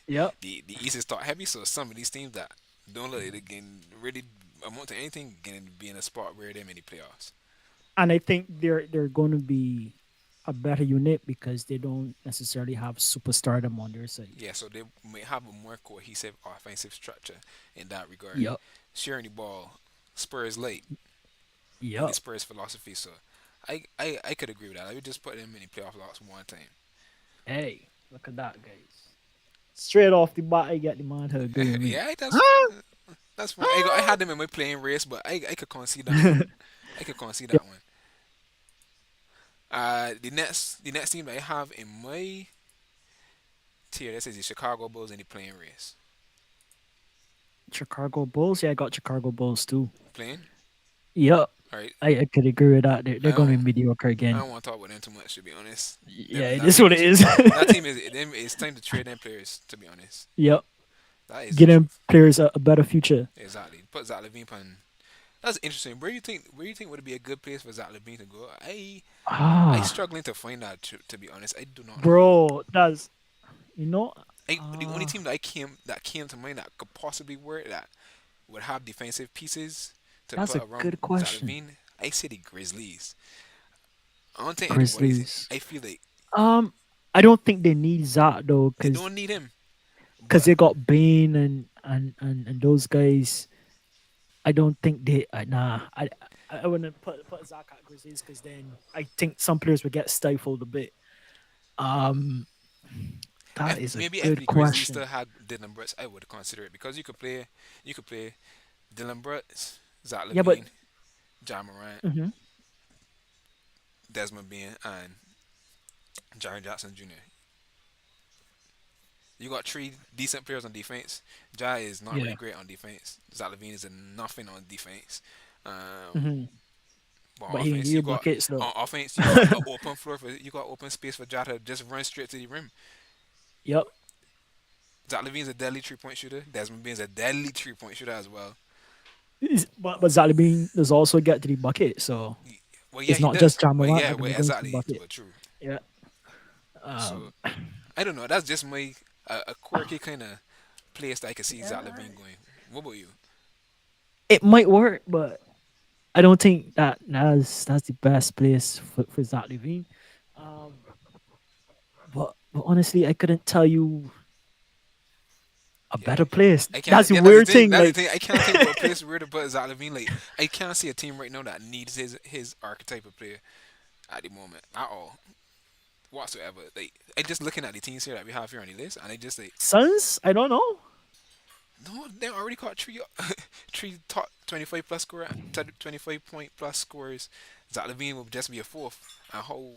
A: Yep.
B: The East is top heavy, so some of these teams that don't look it can really amount to anything can be in a spot where they're in the playoffs.
A: And I think they're going to be a better unit because they don't necessarily have superstardom on their side.
B: Yeah, so they may have a more cohesive offensive structure in that regard.
A: Yep.
B: Sharing the ball, Spurs late in the
A: Yep.
B: Spurs philosophy. So I could agree with that. I would just put them in the playoff loss one time.
A: Hey, look at that, guys. Straight off the bat, I get the man to agree with me.
B: Yeah,
A: Huh?
B: that's fine. I
A: Huh?
B: had them in my playing race, but I could concede that one. I could concede
A: Yep.
B: that one. The next team that I have in my tier, this is the Chicago Bulls in the playing race.
A: Chicago Bulls. Yeah, I got Chicago Bulls too.
B: Playing,
A: Yep.
B: all right.
A: I could agree with that. They're
B: I
A: going to
B: don't
A: be mediocre
B: I
A: again.
B: don't want to talk about them too much, to be honest.
A: Yeah, it
B: That
A: is
B: team
A: what it
B: is
A: is.
B: that team is them. It's time to trade them players. To be honest,
A: Yep.
B: that is the
A: Get them
B: truth.
A: players a better future.
B: Exactly. Put Zach Levine on. That's interesting. Where you think would be a good place for Zach Levine to go? I
A: Ah,
B: struggling to find that. To be honest, I do not know.
A: bro, that's you know.
B: The only
A: Ah,
B: team that came to mind that could possibly work that would have defensive pieces to
A: that's
B: put
A: a
B: around
A: good
B: Zach
A: question.
B: Levine. I say the Grizzlies. I don't think anybody's.
A: Grizzlies.
B: I feel like
A: Um, I don't think they need Zach though,
B: they
A: because
B: don't need him,
A: they
B: but
A: got Bane and those guys. I don't think they. Nah, I wouldn't put Zach at Grizzlies because then I think some players would get stifled a bit. Um, that
B: if
A: is a
B: maybe if
A: good
B: the Grizzlies
A: question.
B: still had Dylan Brooks, I would consider it because you could play Dylan Brooks, Zach
A: Yeah, but
B: Levine, John Morant,
A: mhm.
B: Desmond Bain, and Jaren Jackson Jr. You got three decent players on defense. Ja is not really
A: Yeah.
B: great on defense. Zach Levine is a nothing on defense. Um,
A: hmm
B: but
A: But
B: on
A: he can give
B: offense,
A: you buckets though.
B: you got an open floor for you got open space for Ja to just run straight to the rim.
A: Yep.
B: Zach Levine's a deadly 3 point shooter. Desmond Bain's a deadly 3 point shooter as well.
A: But Zalibin does also get to the bucket, so
B: Well, yeah,
A: it's
B: he
A: not just
B: does.
A: John
B: Well,
A: Morant
B: yeah,
A: that can
B: well,
A: be going to the
B: exactly.
A: bucket.
B: But true.
A: Yeah.
B: So
A: Um,
B: I don't know. That's just my a quirky kind of place that I can see Zach Levine going. What about you?
A: it might work, but I don't think that's the best place for Zach Levine. Um, but honestly, I couldn't tell you a
B: Yeah,
A: better place.
B: I can't.
A: That's the
B: Yeah, that's the
A: weird
B: thing.
A: thing.
B: That's the
A: Like
B: thing. I can't think of a place where to put Zach Levine. Like I can't see a team right now that needs his archetype of player at the moment at all whatsoever. Like I just looking at the teams here that we have here on the list, and I just like
A: Suns, I don't know.
B: no, they already caught three three top 25 plus 25 point plus scorers. Zach Levine will just be a fourth. And how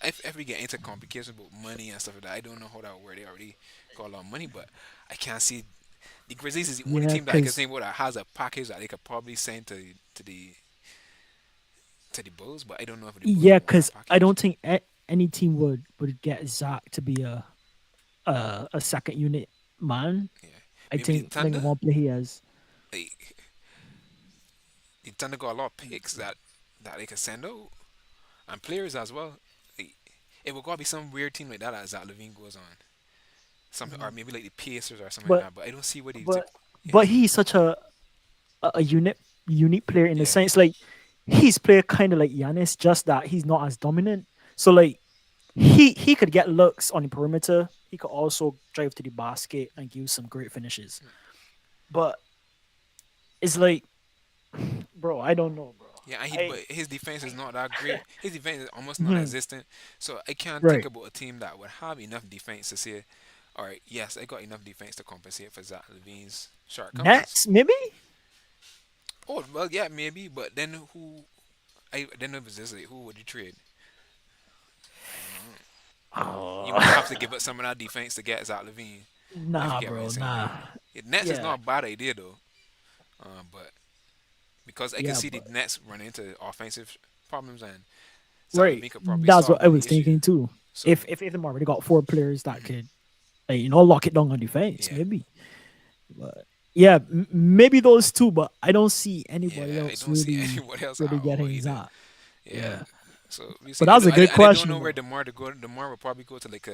B: if we get into complications about money and stuff like that, I don't know how that will work. They already got a lot of money, but I can't see the Grizzlies is the only
A: Yeah,
B: team that I can
A: because
B: think about that has a package that they could probably send to the Bulls, but I don't know if the Bulls
A: yeah,
B: would want that
A: because I
B: package.
A: don't think any team would get Zach to be a second unit man.
B: Yeah,
A: I
B: maybe the
A: think the
B: Thunder.
A: one play he has.
B: Like the Thunder got a lot of picks that they could send out and players as well. Like, it would gotta be some weird team like that as that Levine goes on. Some or
A: Mhm.
B: maybe like the Pacers or something like
A: But
B: that. But I don't see what he's.
A: but
B: Yeah,
A: but he's such a unique player in the
B: yeah,
A: sense like he's player kind of like Giannis, just that he's not as dominant. So like he could get looks on the perimeter. He could also drive to the basket and give some great finishes. But it's like, bro, I don't know, bro.
B: yeah. And
A: I
B: but his defense is not that great. His defense is almost
A: Mhm.
B: non-existent. So I can't think
A: Right.
B: about a team that would have enough defense to say, all right, yes, I got enough defense to compensate for Zach Levine's shortcomings.
A: Nets, maybe.
B: Oh well, yeah, maybe. But then who? I then if it's this, like, who would you trade? I don't know. You might have
A: Oh,
B: to give up some of that defense to get Zach Levine, if you
A: nah,
B: get what I'm
A: bro,
B: saying.
A: nah.
B: Like, Nets is
A: Yeah,
B: not a bad idea though, but because I can
A: yeah,
B: see the
A: but
B: Nets run into offensive problems and Zach
A: right.
B: Levine could probably
A: That's
B: solve
A: what I
B: the
A: was
B: issue.
A: thinking too.
B: So
A: If them already got four players that could, like, lock it down on defense,
B: yeah,
A: maybe. But yeah, maybe those two. But I don't see anybody
B: yeah, I
A: else
B: don't see
A: really
B: anyone else at
A: really
B: all
A: getting
B: either.
A: that.
B: Yeah,
A: Yeah,
B: so we
A: but
B: see.
A: that's a good
B: I don't know
A: question
B: where
A: though.
B: Demar to go. Demar will probably go to like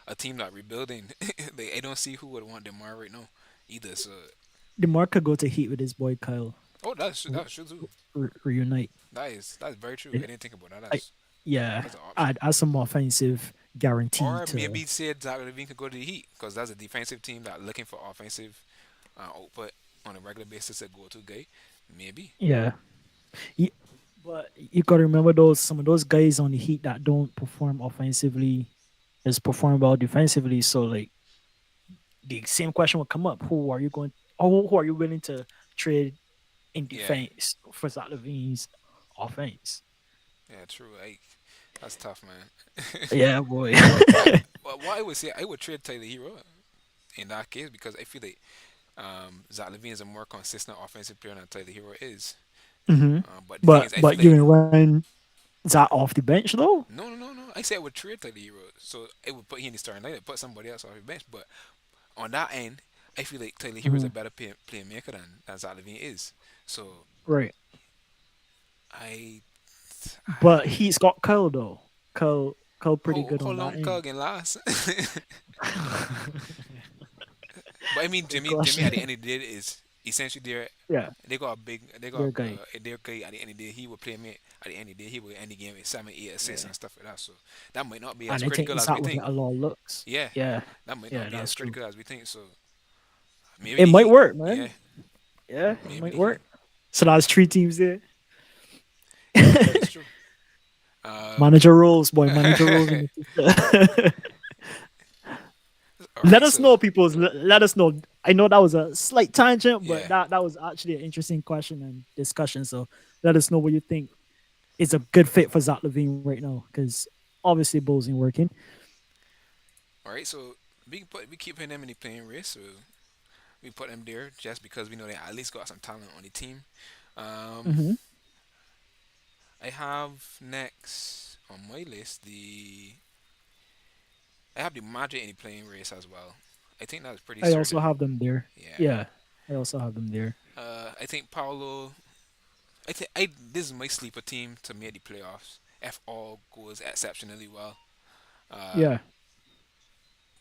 B: a team that rebuilding. Like, I don't see who would want Demar right now either. So
A: DeMar could go to Heat with his boy Kyle.
B: oh,
A: Re-
B: that's true too.
A: Reunite.
B: That's very true.
A: I,
B: I didn't think about that.
A: I, yeah,
B: That's an option.
A: add some offensive guarantee
B: Or
A: to.
B: maybe said Zach Levine could go to the Heat because that's a defensive team that looking for offensive output on a regular basis to go to guy. Maybe.
A: Yeah, Ye- but you gotta remember those some of those guys on the Heat that don't perform offensively is perform well defensively. So like the same question will come up: Who are you going? Or who are you willing to trade in
B: Yeah.
A: defense for Zach Levine's offense?
B: Yeah. True. That's tough, man.
A: Yeah, boy.
B: but but what I would say, I would trade Tyler Hero in that case because I feel like Zach Levine is a more consistent offensive player than Tyler Hero is.
A: hmm
B: But the thing
A: But
B: is, I feel
A: you
B: like
A: can run Zach off the bench though.
B: no. I said I would trade Tyler Hero, so it would put him in the starting lineup, put somebody else off the bench. But on that end, I feel like Tyler Hero is
A: hmm
B: a better playmaker than Zach Levine is. So
A: Right.
B: I,
A: But
B: I
A: he's got Kyle though. Kyle pretty good
B: how
A: on that
B: long
A: end.
B: Cug last? But I mean,
A: Good
B: Jimmy at the
A: question.
B: end of the day is essentially
A: Yeah,
B: they got a big, they got
A: they're guy.
B: they're great at the end of the day. He will play me at the end of the day. He will end the game with 7, 8 assists
A: Yeah.
B: and stuff like that. So that might not be as
A: And I think
B: critical as we
A: Zach will
B: think.
A: get a lot of looks.
B: Yeah,
A: Yeah.
B: that might not
A: Yeah,
B: be as
A: that's true.
B: critical as we think. So maybe
A: It
B: the
A: might
B: Heat.
A: work,
B: Yeah,
A: man. Yeah, it
B: maybe
A: might
B: the Heat.
A: work. So that's three teams there.
B: Yeah, that is true. Um,
A: Manager rules, boy. Manager rules in the future.
B: all
A: Let
B: right,
A: us
B: so
A: know, people. Let us know. I know that was a slight tangent, but
B: yeah,
A: that was actually an interesting question and discussion. So let us know what you think is a good fit for Zach Levine right now, because obviously Bulls ain't working.
B: all right, so we keep putting them in the playing race. So we put them there just because we know they at least got some talent on the team. Um,
A: hmm
B: I have next on my list the I have the Magic in the playing race as well. I think that's pretty
A: I also
B: certain.
A: have them there.
B: Yeah.
A: Yeah, I also have them there.
B: I think Paulo. I think I this is my sleeper team to make the playoffs if all goes exceptionally well. Uh,
A: Yeah.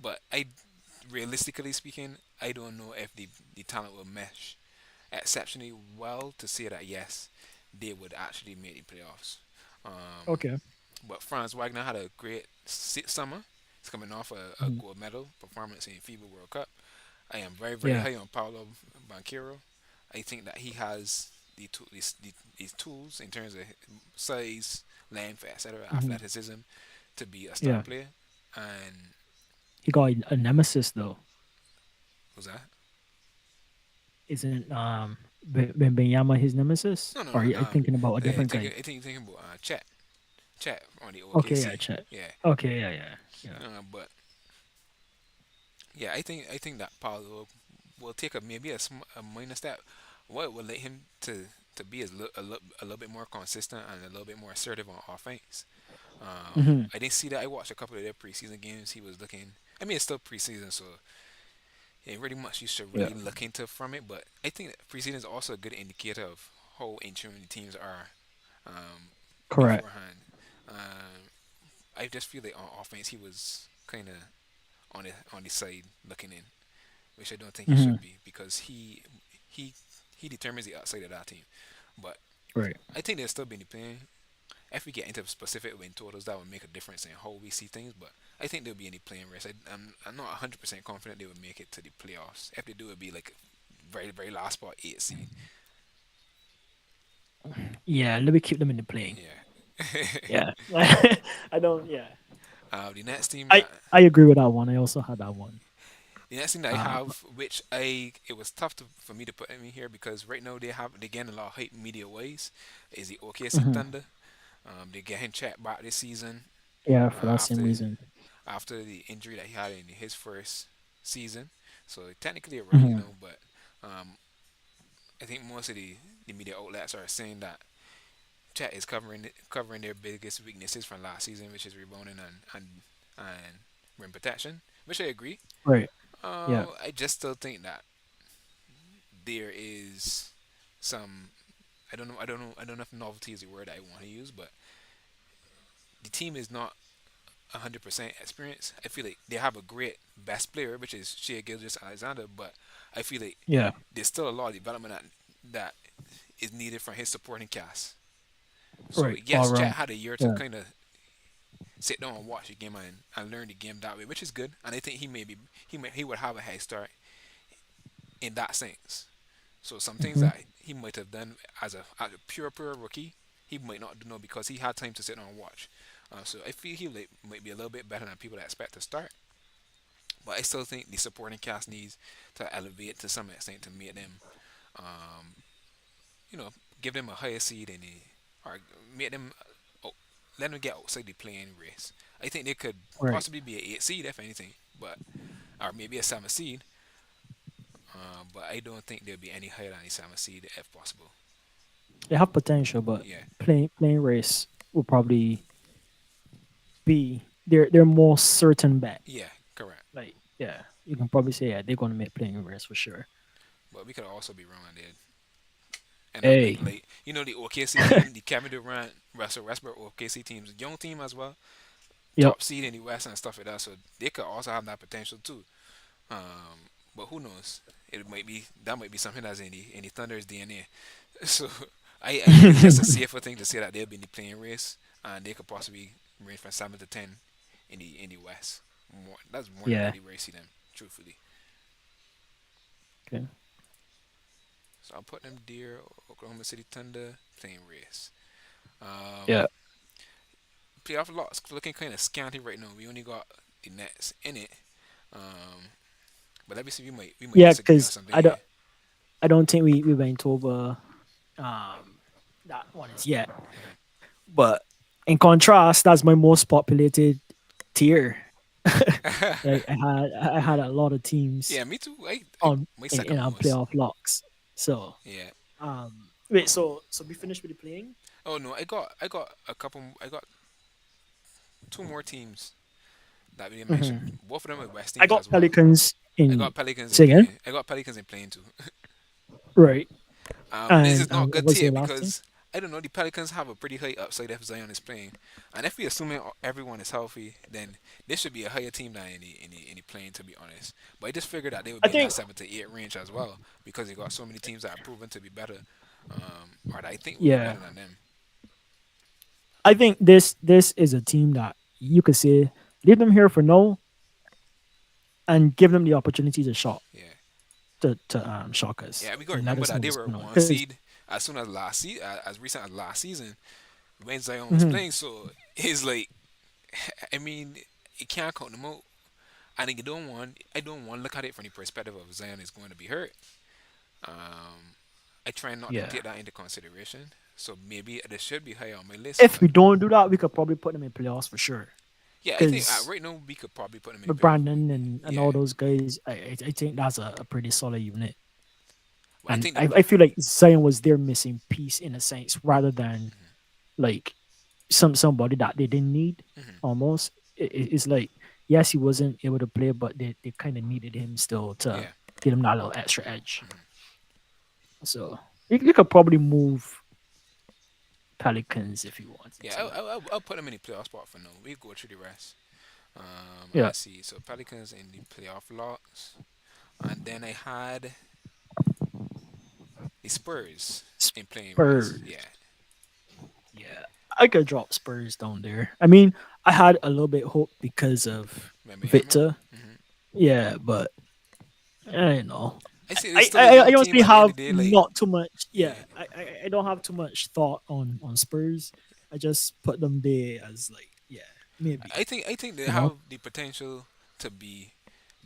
B: but I realistically speaking, I don't know if the talent will mesh exceptionally well to say that yes, they would actually make the playoffs. Um,
A: Okay.
B: but Franz Wagner had a great summer. He's coming off a
A: Mhm.
B: gold medal performance in FIBA World Cup. I am very
A: Yeah.
B: high on Paulo Banquero. I think that he has these tools in terms of size, length, etc.,
A: hmm
B: athleticism to be a star
A: Yeah.
B: player. And
A: He got a nemesis though.
B: who's that?
A: Isn't Benyama his nemesis?
B: No, no,
A: Or are
B: no.
A: you thinking about a different guy?
B: I think you're thinking about Chet on the
A: Okay, yeah,
B: OKC.
A: chat.
B: Yeah.
A: Okay, yeah, yeah, yeah.
B: But Yeah, I think that Paul will take a maybe a minor step. What will let him to be a little bit more consistent and a little bit more assertive on offense.
A: Hmm.
B: I didn't see that. I watched a couple of their preseason games. He was looking. I mean, it's still preseason, so ain't really much you should
A: Yeah,
B: really look into from it. But I think that preseason is also a good indicator of how in tune the teams are
A: correct.
B: beforehand. Um, I just feel like on offense he was kind of on the side looking in, which I don't think he
A: Hmm.
B: should be because he he determines the outside of that team. But
A: Right.
B: I think they'll still be in the playing. If we get into specific win totals, that would make a difference in how we see things. But I think there'll be any playing race. I'm not 100% confident they would make it to the playoffs. If they do, it'd be like very very last spot, 8 seed.
A: Yeah, let me keep them in the playing.
B: Yeah.
A: Yeah. I don't. Yeah.
B: The next team
A: I
B: that
A: I agree with that one. I also had that one.
B: the next thing that I
A: Um.
B: have, which it was tough for me to put in here because right now they getting a lot of hype media wise, is the OKC
A: Mhm.
B: Thunder. They getting checked back this season
A: Yeah, for that same
B: after
A: reason.
B: the injury that he had in his first season. So technically a rookie,
A: Hmm.
B: but um, I think most of the media outlets are saying that Chet is covering their biggest weaknesses from last season, which is rebounding and rim protection, which I agree.
A: Right. Yeah.
B: I just still think that there is some. I don't know if novelty is the word I want to use, but the team is not 100% experienced. I feel like they have a great best player, which is Shea Gilgis Alexander, but I feel like
A: Yeah.
B: there's still a lot of development that is needed from his supporting cast. So
A: Right. All
B: yes, Chet
A: around.
B: had a year to
A: Yeah.
B: kind of sit down and watch the game and learn the game that way, which is good. And I think he would have a head start in that sense. So some things
A: Hmm.
B: that he might have done as a pure rookie, he might not know because he had time to sit down and watch. So I feel he might be a little bit better than people that expect to start. But I still think the supporting cast needs to elevate to some extent to make them, um, you know, give them a higher seed in the, or make them, oh, let them get outside the playing race. I think they could
A: Right.
B: possibly be an 8 seed if anything, but or maybe a 7 seed. But I don't think they'll be any higher than a 7 seed if possible.
A: They have potential, but
B: Yeah,
A: playing race will probably be their more certain bet.
B: yeah, correct.
A: Like, yeah, you can probably say, yeah, they're gonna make playing race for sure.
B: But we could also be wrong and they end up
A: Hey.
B: like the OKC team, the Kevin Durant, Russell Westbrook OKC teams, young team as well,
A: Yep.
B: top seed in the West and stuff like that. So they could also have that potential too. But who knows? It might be that might be something that's in the Thunder's DNA. So I think it's just a safer thing to say that they'll be in the playing race and they could possibly range from 7 to 10 in the West. That's more than
A: Yeah.
B: likely where I see them, truthfully.
A: Okay.
B: So I'll put them there. Oklahoma City Thunder playing race. Um,
A: Yeah.
B: Playoff lots looking kind of scanty right now. We only got the Nets in it. Um, but let me see. We might
A: Yeah,
B: disagree on
A: because
B: something here.
A: I don't think we went over that one is yet. But in contrast, that's my most populated tier. I had a lot of teams
B: Yeah, me too. I
A: on
B: my
A: in
B: second
A: our
B: most.
A: playoff locks. So
B: Yeah.
A: wait, so we finished with the playing?
B: Oh no, I got a couple. I got two more teams that we didn't mention.
A: Hmm.
B: Both of them are West
A: I
B: teams
A: got
B: as well.
A: Pelicans
B: I
A: in
B: got Pelicans in
A: say again?
B: playing. I got Pelicans in playing too.
A: Right.
B: This
A: And
B: is not good
A: what's
B: tier
A: your last team?
B: because I don't know. The Pelicans have a pretty high upside if Zion is playing, and if we assuming everyone is healthy, then this should be a higher team than any playing. To be honest, but I just figured that they would
A: I
B: be in that
A: think
B: 7 to 8 range as well because they got so many teams that are proven to be better, or that I think will be
A: yeah.
B: better than them.
A: I think this is a team that you could say leave them here for now and give them the opportunity to shot
B: Yeah.
A: to shock us
B: Yeah, we gotta
A: and let
B: remember
A: us know
B: that they
A: what's
B: were
A: going on.
B: one
A: Because
B: seed as soon as as recent as last season when Zion was playing. So it's like, I mean, you can't count them out. And I don't want to look at it from the perspective of Zion is going to be hurt. I try not to
A: yeah,
B: take that into consideration. So maybe they should be higher on my list,
A: if
B: but
A: we don't do that, we could probably put them in playoffs for sure.
B: Yeah, I think
A: because
B: right now we could probably put him in the
A: with
B: playoff.
A: Brandon and
B: Yeah,
A: all those guys, I think that's a pretty solid unit.
B: but I
A: And
B: think
A: I feel like Zion was their missing piece in a sense, rather than like somebody that they didn't need.
B: mhm.
A: Almost, it's like yes, he wasn't able to play, but they kind of needed him still to
B: Yeah,
A: give him that little extra edge.
B: mhm.
A: So you could probably move Pelicans if you wanted
B: Yeah.
A: to.
B: I'll put him in the playoff spot for now. We go through the rest.
A: Yeah,
B: Let's see. So Pelicans in the playoff lots, and then I had the Spurs in playing race.
A: Spurs.
B: Yeah,
A: Yeah, I could drop Spurs down there. I mean, I had a little bit hope because of
B: remember Emma?
A: Victor.
B: Hmm.
A: Yeah, but I don't know.
B: I see. It's still a
A: I
B: young team
A: honestly
B: at the end
A: have
B: of the day. Like,
A: not too much.
B: yeah,
A: Yeah, I don't have too much thought on Spurs. I just put them there as like, yeah, maybe.
B: I think they
A: You know?
B: have the potential to be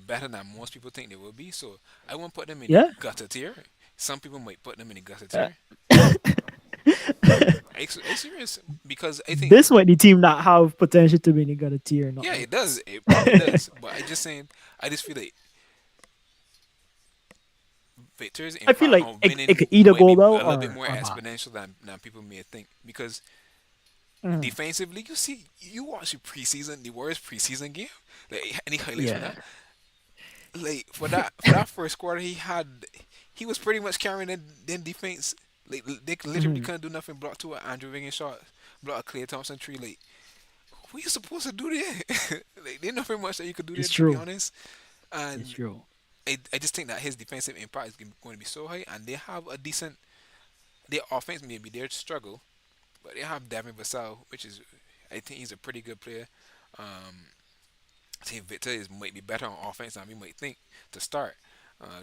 B: better than most people think they will be. So I won't put them in the
A: Yeah.
B: gutter tier. Some people might put them in the gutter
A: Uh,
B: tier. I serious because I think
A: this might the team that have potential to be in the tier, not
B: yeah, it does.
A: us.
B: It probably does. But I just saying, I just feel like victors'
A: I feel
B: impact
A: like
B: on
A: it
B: winning
A: could either
B: might
A: go
B: be
A: well
B: a little bit more
A: or bad.
B: exponential than people may think. Because
A: Mhm.
B: defensively, you watch the preseason, the Warriors preseason game, like any highlights for
A: Yeah.
B: that. Like for that first quarter, he was pretty much carrying the defense. Like they literally
A: Mhm.
B: couldn't do nothing. Block two at Andrew Wiggins shot, block a Klay Thompson tree. Like what you supposed to do there? Like there's nothing much that you could do there
A: It's
B: to be
A: true.
B: honest.
A: It's
B: And
A: true.
B: I just think that his defensive impact is going to be so high, and they have a decent. Their offense may be their struggle, but they have Devin Vassell, which is I think he's a pretty good player. Um, I think Victor might be better on offense than we might think to start.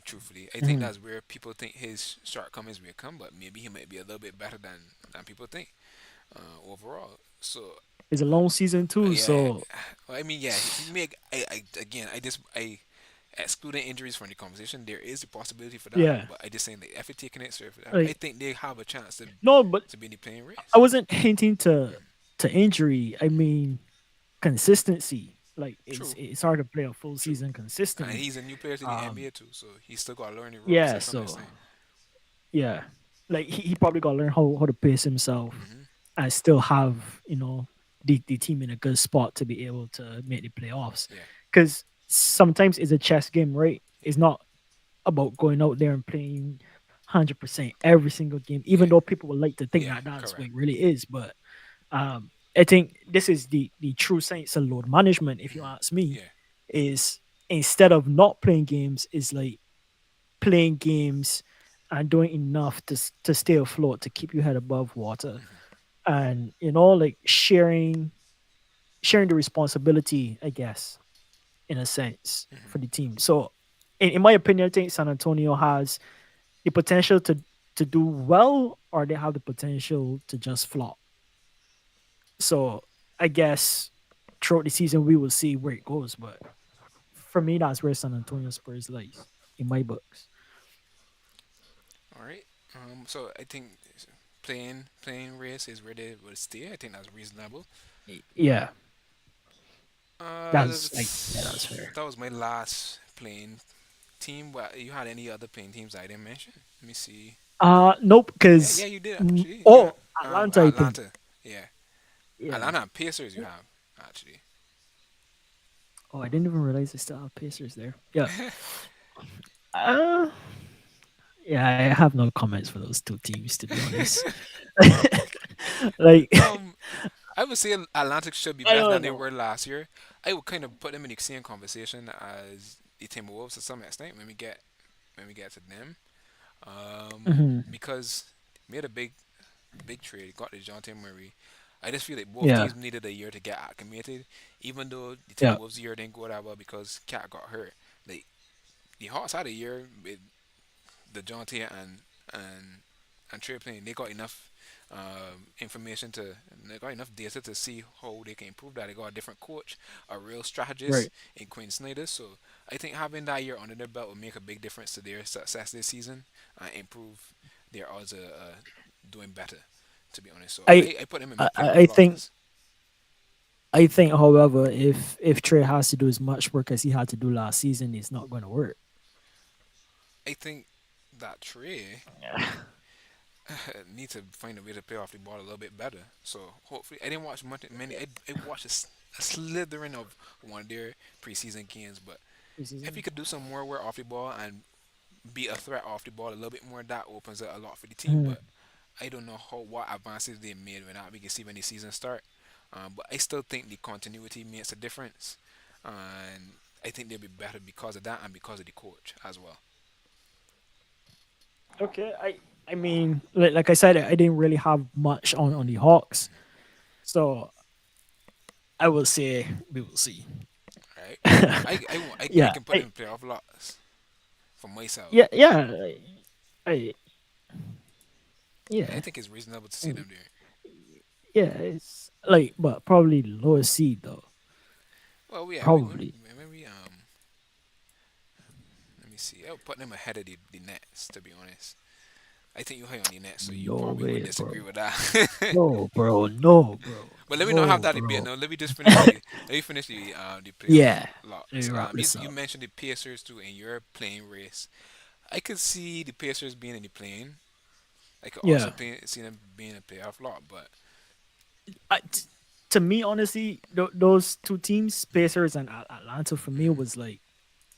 B: Truthfully, I think
A: Mhm.
B: that's where people think his shortcomings will come, but maybe he might be a little bit better than people think overall. So
A: It's a long season too,
B: yeah,
A: so
B: well, I mean yeah, he may. I again, I excluding injuries from the conversation. There is a possibility for that,
A: yeah.
B: but I just saying that if taking it, so I
A: Like
B: think they have a chance
A: no, but
B: to be in the playing
A: I
B: race.
A: wasn't hinting to injury. I mean consistency. Like
B: True,
A: it's hard to play a full
B: true.
A: season
B: And
A: consistently.
B: he's a new player to the
A: Um,
B: NBA too, so he's still got to learn the ropes.
A: yeah,
B: That's what I'm
A: so
B: saying.
A: yeah, like he probably got to learn how to pace himself
B: Hmm.
A: and still have the team in a good spot to be able to make the playoffs.
B: Yeah,
A: Because sometimes it's a chess game, right?
B: yeah,
A: It's not about going out there and playing 100% every single game, even
B: yeah,
A: though people would like to think
B: yeah.
A: that that's what
B: Correct.
A: it really is. But I think this is the true science of load management, if you
B: Hmm.
A: ask me,
B: Yeah.
A: is instead of not playing games, is like playing games and doing enough to stay afloat to keep your head above water,
B: Hmm.
A: and like sharing the responsibility, I guess, in a sense for the
B: Hmm.
A: team. So in my opinion, I think San Antonio has the potential to do well, or they have the potential to just flop. So I guess throughout the season we will see where it goes. But for me, that's where San Antonio Spurs lies in my books.
B: All right. So I think playing race is where they would stay. I think that's reasonable.
A: Yeah,
B: Uh,
A: that's yeah, that's fair.
B: that was my last playing team. What you had any other playing teams I didn't mention? Let me see.
A: Nope,
B: Yeah, yeah,
A: because
B: you did actually. Yeah.
A: oh, Atlanta, I think.
B: Atlanta. Yeah.
A: Yeah.
B: Atlanta Pacers. You have actually.
A: Oh, I didn't even realize they still have Pacers there. Yeah. Uh, yeah, I have no comments for those two teams to be honest. Like,
B: Um, I would say Atlantic should be
A: I
B: better than
A: don't
B: they
A: know.
B: were last year. I would kind of put them in the same conversation as the Timberwolves to some extent when we get to them.
A: Hmm.
B: Because made a big trade, got the John Murray. I just feel like both
A: Yeah,
B: teams needed a year to get acclimated, even though the
A: yeah,
B: Timberwolves year didn't go that well because Cat got hurt. Like the Hawks had a year with the Jonte and and Trey playing. They got enough information they got enough data to see how they can improve that. They got a different coach, a real strategist
A: right.
B: in Quinn Snyder. So I think having that year under their belt will make a big difference to their success this season and improve their odds of doing better. To be honest, so
A: I,
B: I put them in my
A: I
B: playoff
A: think
B: losses.
A: I think, however, if Trey has to do as much work as he had to do last season, it's not going to work.
B: I think that Trey
A: Yeah.
B: need to find a way to play off the ball a little bit better. So hopefully, I didn't watch many. I watched a slithering of one of their preseason games, but if he
A: Preseason.
B: could do some more work off the ball and be a threat off the ball a little bit more, that opens it a lot for the team.
A: Mhm.
B: But I don't know how what advances they made when that we can see when the season start. But I still think the continuity makes a difference, and I think they'll be better because of that and because of the coach as well.
A: Okay. I mean, like I said, I didn't really have much on the Hawks, so I will say we will see.
B: Right? I
A: Yeah.
B: can put them in playoff lots for myself.
A: Yeah. Yeah. I
B: I
A: yeah.
B: think it's reasonable to see
A: I-
B: them there.
A: yeah. It's like, but probably the lowest seed though.
B: Well, yeah,
A: Probably.
B: maybe let me see. I would put them ahead of the Nets, to be honest. I think you're high on the Nets, so you
A: No
B: probably would
A: way,
B: disagree
A: bro.
B: with that.
A: No, bro. No, bro.
B: But let me not have
A: No,
B: that debate.
A: bro.
B: No, let me just finish the playoff
A: Yeah. Let me
B: lots.
A: wrap this
B: You
A: up.
B: mentioned the Pacers too in your playing race. I could see the Pacers being in the playing. I could also
A: Yeah.
B: see them being a playoff lot, but
A: I, t- to me, honestly, those two teams, Pacers and Atlanta, for me was like,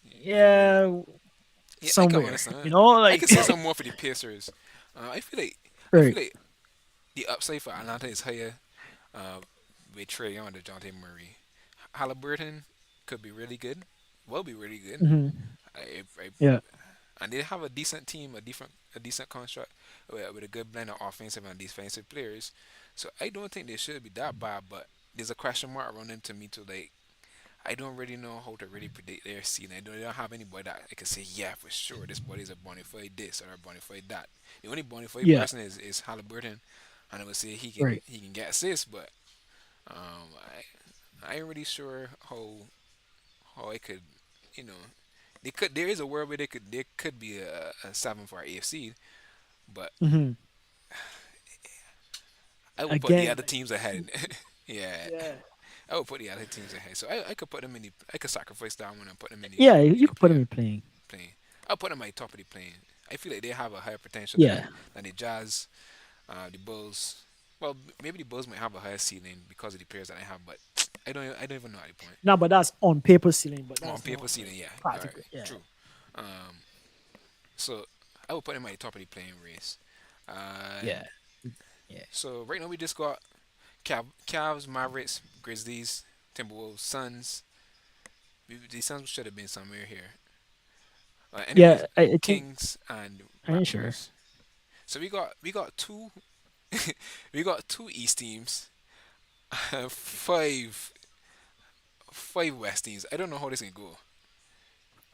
B: you're
A: yeah,
B: yeah. I can
A: somewhere. You
B: understand.
A: know,
B: I
A: like
B: could see some more for the Pacers. I
A: right.
B: feel like the upside for Atlanta is higher uh, with Trey Young and DeJounte Murray. Halliburton could be really good. Will be really good.
A: Hmm.
B: I
A: Yeah.
B: and they have a decent team, a decent construct with a good blend of offensive and defensive players. So I don't think they should be that bad, but there's a question mark around them to me too. Like I don't really know how to really predict their season. They don't have anybody that I can say, yeah, for sure, this body's a bona fide this or a bona fide that. The only bona fide
A: Yeah.
B: person is Halliburton, and I would say
A: Right.
B: he can get assists, but um, I ain't really sure how I could, you know, they could. There is a world where there could be a 7 for our AFC, but
A: Hmm.
B: I would put the
A: Again,
B: other
A: like,
B: teams ahead. Yeah,
A: yeah.
B: I would put the other teams ahead. So I could put them in the I could sacrifice that one and put them
A: Yeah,
B: in
A: you
B: the
A: could put them
B: player
A: in playing.
B: playing. I'll put them at the top of the playing. I feel like they have a higher potential
A: Yeah.
B: than the Jazz, the Bulls. Well, maybe the Bulls might have a higher ceiling because of the players that I have, but I don't even know at the point.
A: No, but that's on paper ceiling, but
B: On
A: that's
B: paper
A: not
B: ceiling,
A: like
B: yeah, all right,
A: practical. Yeah.
B: true. Um, so I would put them at the top of the playing race.
A: Yeah.
B: And
A: Yeah.
B: so right now we just got Cavs, Mavericks, Grizzlies, Timberwolves, Suns. The Suns should have been somewhere here. Anyways,
A: Yeah. I think
B: Kings and
A: I ain't sure.
B: Raptors. So we got two we got two East teams, five West teams. I don't know how this can go.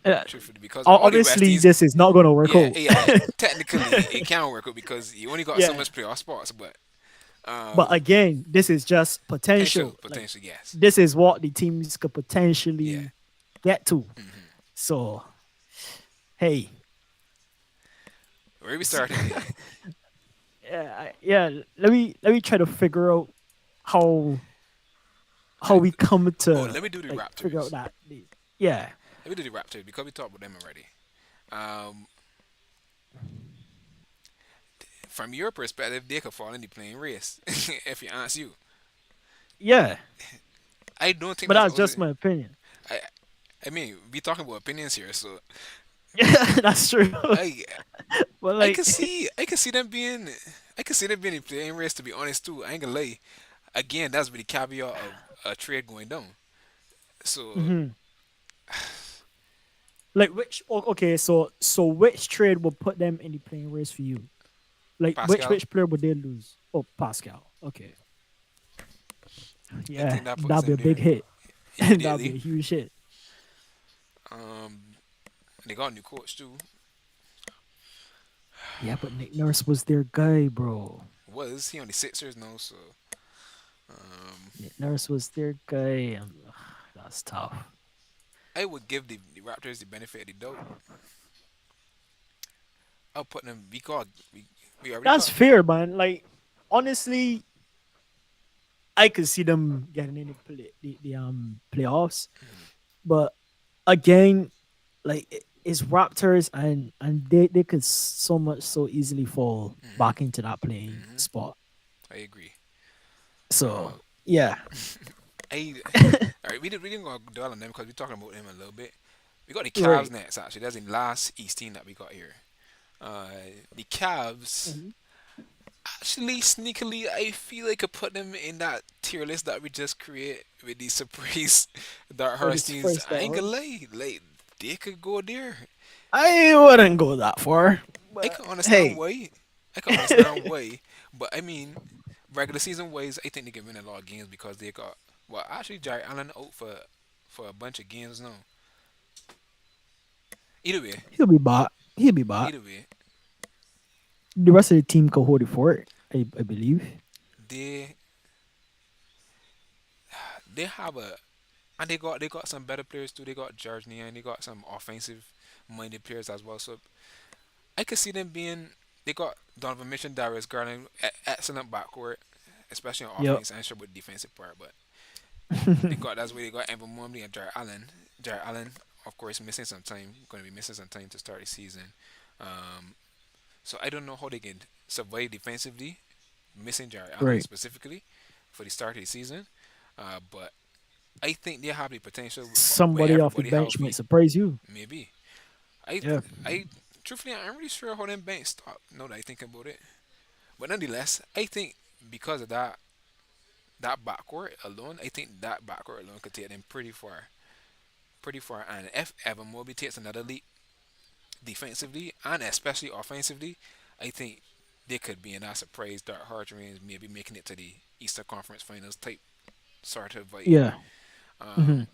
A: Uh,
B: Truthfully, because all the West
A: Obviously,
B: teams,
A: this is not going to work
B: yeah,
A: out.
B: yeah, technically it can work out because you only got so
A: Yeah.
B: much playoff spots, but
A: But
B: um,
A: again, this is just
B: potential,
A: potential. Like
B: potential, yes,
A: this is what the teams could
B: yeah.
A: potentially get to.
B: Hmm.
A: So hey,
B: Where we
A: s-
B: starting?
A: yeah, yeah. Let me try to figure out how
B: Let
A: how
B: me,
A: we come
B: oh,
A: to
B: let me do the
A: like figure out
B: Raptors.
A: that. Yeah,
B: Let me do the Raptors because we talked about them already. Um, from your perspective, they could fall in the playing race. If you ask you,
A: yeah.
B: I don't think
A: But
B: that's
A: that's
B: out of.
A: just my opinion.
B: I I mean, we talking about opinions here, so
A: Yeah, that's true.
B: I
A: But like,
B: I can see them being I can see them being in playing race. To be honest, too, I ain't gonna lie. Again, that's with the caveat of a trade going down. So
A: mhm. Like which? Okay, so which trade will put them in the playing race for you? Like
B: Pascal,
A: which player would they lose? Oh, Pascal. Okay,
B: I
A: yeah,
B: think that puts
A: that'll be
B: them
A: a big
B: there
A: hit. That'll be
B: immediately.
A: a huge hit.
B: Um, they got a new coach too.
A: Yeah, but Nick Nurse was their guy, bro.
B: Was he on the Sixers now? So um,
A: Nick Nurse was their guy. That's tough.
B: I would give the Raptors the benefit of the doubt. I'll put them. We already
A: That's
B: talked.
A: fair, man. Like honestly, I could see them getting in the playoffs, but again, like it's Raptors, and they could so easily fall back into that playing spot.
B: I agree.
A: So
B: Uh,
A: yeah,
B: I all right. We didn't go dwell on them because we're talking about them a little bit. We got the Cavs
A: right.
B: next. Actually, that's the last East team that we got here. Uh, the Cavs.
A: Mhm.
B: Actually, sneakily, I feel I could put them in that tier list that we just create with these surprise Dark
A: Oh,
B: Horse
A: this
B: teams.
A: first
B: I
A: that
B: ain't gonna
A: hurts.
B: lie, like they could go there.
A: I wouldn't go that far,
B: I
A: but
B: can understand
A: hey,
B: why. I can understand why. But I mean, regular season wise, I think they can win a lot of games because they got well. Actually, Jerry Allen out for a bunch of games now. Either way,
A: he'll be back. He'll be back.
B: either way,
A: The rest of the team can hold it for it. I believe.
B: they they have a and they got some better players too. They got George Nia and they got some offensive minded players as well. So I could see them being. They got Donovan Mitchell, Darius Garland, excellent backcourt, especially on
A: Yep.
B: offense and sure with defensive part. But they got that's where they got Evan Mobley and Jared Allen. Jared Allen, of course, missing some time. Going to be missing some time to start the season. Um, so I don't know how they can survive defensively, missing Jared Allen
A: Right.
B: specifically for the start of the season. But I think they have the potential with
A: Somebody off the
B: everybody
A: bench might
B: healthy.
A: surprise you.
B: Maybe I
A: Yeah.
B: I truthfully I'm really sure how them banks stop. Now that I think about it, but nonetheless, I think because of that backcourt alone, I think that backcourt alone could take them pretty far. Pretty far. And if Evan Mobley takes another leap defensively and especially offensively, I think they could be in that surprise dark horse range, maybe making it to the Eastern Conference Finals type sort of vibe.
A: Yeah. Hmm.
B: Um,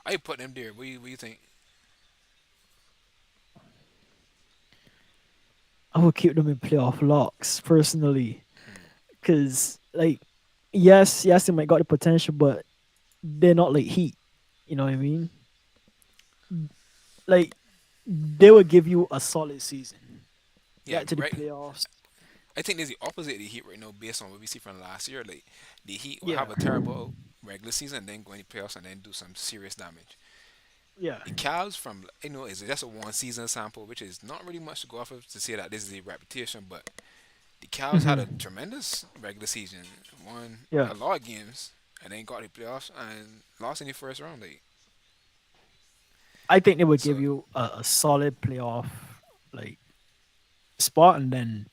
B: I put them there. What you think?
A: I would keep them in playoff locks personally, because like, yes, they might got the potential, but they're not like Heat. You know what I mean? Like they will give you a solid season.
B: Yeah,
A: Get to the
B: right.
A: playoffs.
B: I think there's the opposite of the Heat right now, based on what we see from last year. Like the Heat will
A: Yeah.
B: have a terrible regular season, and then go in the playoffs and then do some serious damage.
A: Yeah.
B: The Cavs from is just a one season sample, which is not really much to go off of to say that this is a reputation. But the Cavs had a
A: Hmm.
B: tremendous regular season, won
A: Yeah.
B: a lot of games, and then got the playoffs and lost in the first round. Like
A: I think they would
B: so,
A: give you a solid playoff like spot, and then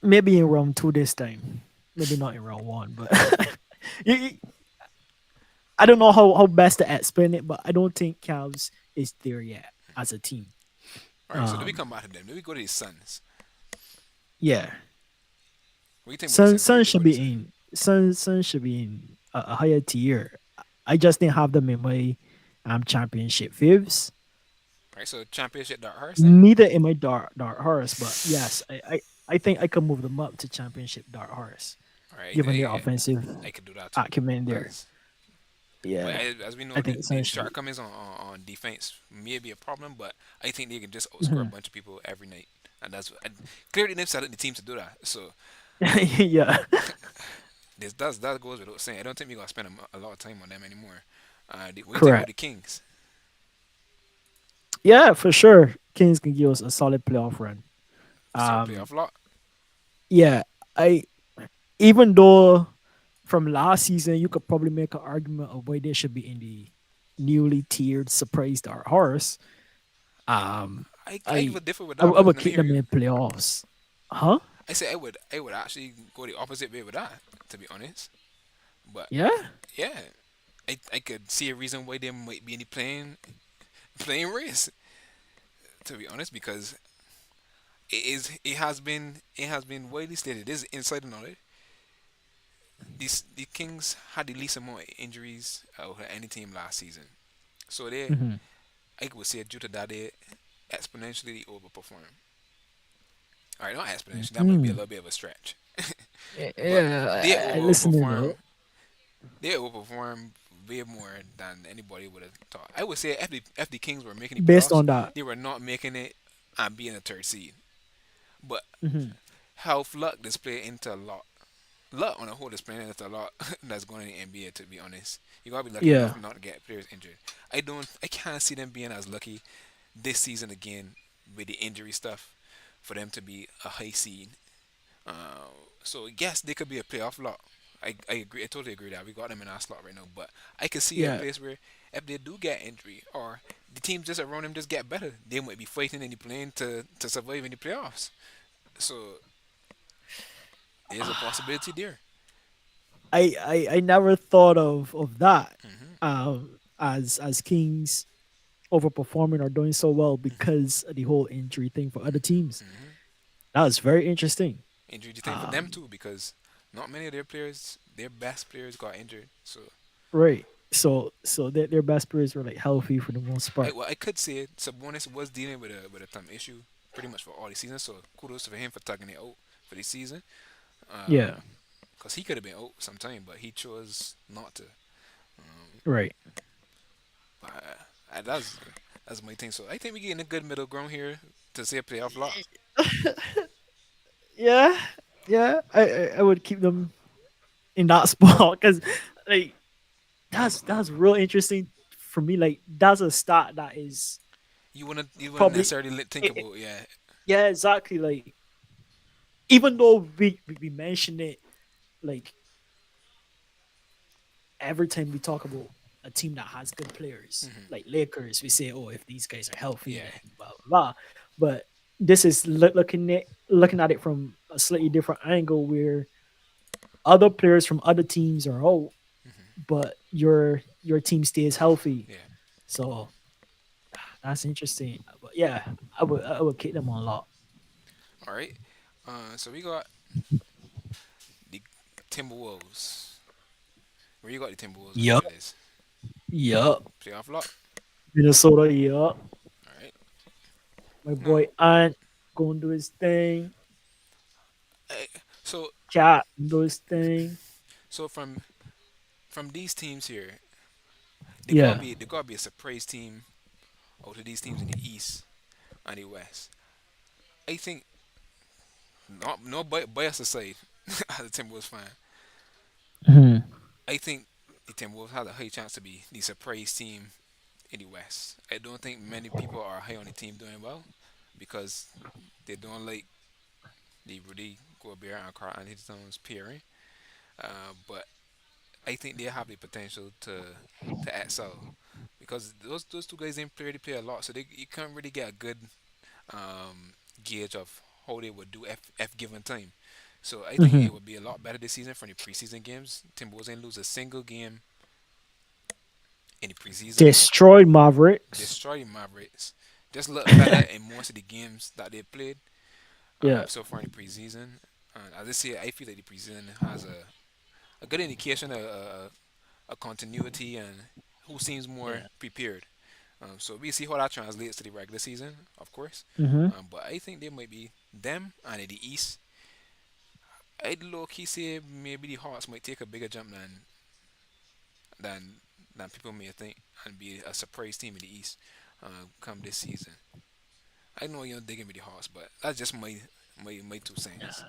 A: maybe in round two this time. Maybe not in round one, but you, I don't know how best to explain it, but I don't think Cavs is there yet as a team.
B: all right. So do we
A: Um,
B: come back to them? Do we go to the Suns?
A: yeah,
B: What do you think about the Suns before
A: Sun
B: we go
A: should
B: to the
A: be
B: Suns?
A: in. Sun should be in a higher tier. I just didn't have them in my championship fifths.
B: All right. So championship dark horse then.
A: Neither in my dark horse, but yes, I think I can move them up to championship dark horse,
B: All right.
A: given their offensive
B: I could do that too.
A: acumen there.
B: Cause but
A: Yeah,
B: as we
A: I
B: know,
A: think
B: the
A: Sun should be.
B: shortcomings on defense may be a problem, but I think they can just outscore a
A: Mhm.
B: bunch of people every night, and clearly they've set up the team to do that. So
A: Yeah,
B: that goes without saying. I don't think we're gonna spend a lot of time on them anymore. What do you think about
A: correct.
B: the Kings?
A: Yeah, for sure. Kings can give us a solid playoff run.
B: Solid
A: Um,
B: playoff lot.
A: yeah, I even though from last season you could probably make an argument of why they should be in the newly tiered surprise dark horse. Um,
B: I
A: I
B: would differ with that,
A: I
B: but
A: would
B: let me
A: keep
B: hear
A: them
B: you.
A: in playoffs. Huh?
B: I say I would actually go the opposite way with that, to be honest. But
A: Yeah.
B: yeah, I could see a reason why they might be in the playing race, to be honest, because it has been widely stated. This is insider knowledge. The Kings had the least amount of injuries out of any team last season, so
A: Hmm.
B: I would say due to that they exponentially overperform. All right, not exponentially. That might be a
A: Hmm.
B: little bit of a stretch, but they
A: Yeah, I listen to
B: overperform.
A: that.
B: They overperform way more than anybody would have thought. I would say if the Kings were making the
A: Based
B: playoffs,
A: on that.
B: they were not making it and being a third seed. But
A: Hmm.
B: health luck does play into a lot. luck on the whole is playing. That's a lot that's going in the NBA. To be honest, you gotta be lucky
A: Yeah,
B: enough not to get players injured. I can't see them being as lucky this season again with the injury stuff for them to be a high seed. Uh, so yes, they could be a playoff lot. I agree. I totally agree that we got them in our slot right now. But I could see a
A: yeah.
B: place where if they do get injury or the teams just around them just get better, they might be fighting in the plane to survive in the playoffs. So there's a possibility there.
A: I never thought of that
B: Hmm.
A: as Kings overperforming or doing so well
B: Hmm.
A: because of the whole injury thing for other teams.
B: Hmm.
A: That was very interesting.
B: Injury thing for them
A: Um,
B: too because not many of their players, their best players, got injured. So
A: right. So their best players were like healthy for the most part.
B: I could say it. Sabonis was dealing with a thumb issue pretty much for all the season. So kudos for him for tugging it out for the season.
A: Yeah.
B: Because he could have been out sometime, but he chose not to. Um,
A: Right.
B: but that's my thing. So I think we're getting a good middle ground here to say a playoff lot.
A: Yeah. Yeah. I would keep them in that spot because like that's real interesting for me. Like that's a stat that is
B: You wouldn't
A: probably
B: necessarily think
A: it,
B: about, yeah.
A: yeah, exactly. Like even though we mention it like every time we talk about a team that has good players,
B: Hmm.
A: like Lakers, we say, "Oh, if these guys are healthy,
B: Yeah.
A: then blah blah blah." But this is looking at it from a slightly different angle, where other players from other teams are out,
B: Hmm.
A: but your team stays healthy.
B: Yeah.
A: So that's interesting. But yeah, I would kick them on a lot.
B: All right. So we got the Timberwolves. Where you got the Timberwolves on
A: Yup,
B: your list?
A: yup.
B: Playoff lot.
A: Minnesota, yup.
B: All right.
A: My
B: Now,
A: boy Ant going to do his thing.
B: eh, so
A: Cat do his thing.
B: so from these teams here,
A: Yeah.
B: there gotta be a surprise team out of these teams in the East and the West. I think not no bias aside, as a Timberwolves fan,
A: Mhm.
B: I think the Timberwolves have a high chance to be the surprise team in the West. I don't think many people are high on the team doing well because they don't like the Rudy Gobert and Karl Anthony Towns pairing. But I think they have the potential to excel because those two guys didn't really play a lot, so you can't really get a good um, gauge of how they would do F given time. So I think it
A: Mhm.
B: would be a lot better this season from the preseason games. Timberwolves didn't lose a single game in the preseason.
A: Destroyed Mavericks.
B: Destroyed the Mavericks. Just look better in most of the games that they played
A: Yeah.
B: so far in the preseason. As I say, I feel like the preseason has a good indication of a continuity and who seems more
A: Yeah.
B: prepared. So we see how that translates to the regular season, of course.
A: Mhm.
B: But I think they might be them and in the East. I'd low key say maybe the Hawks might take a bigger jump than than people may think and be a surprise team in the East come this season. I know you're digging with the Hawks, but that's just my 2 cents.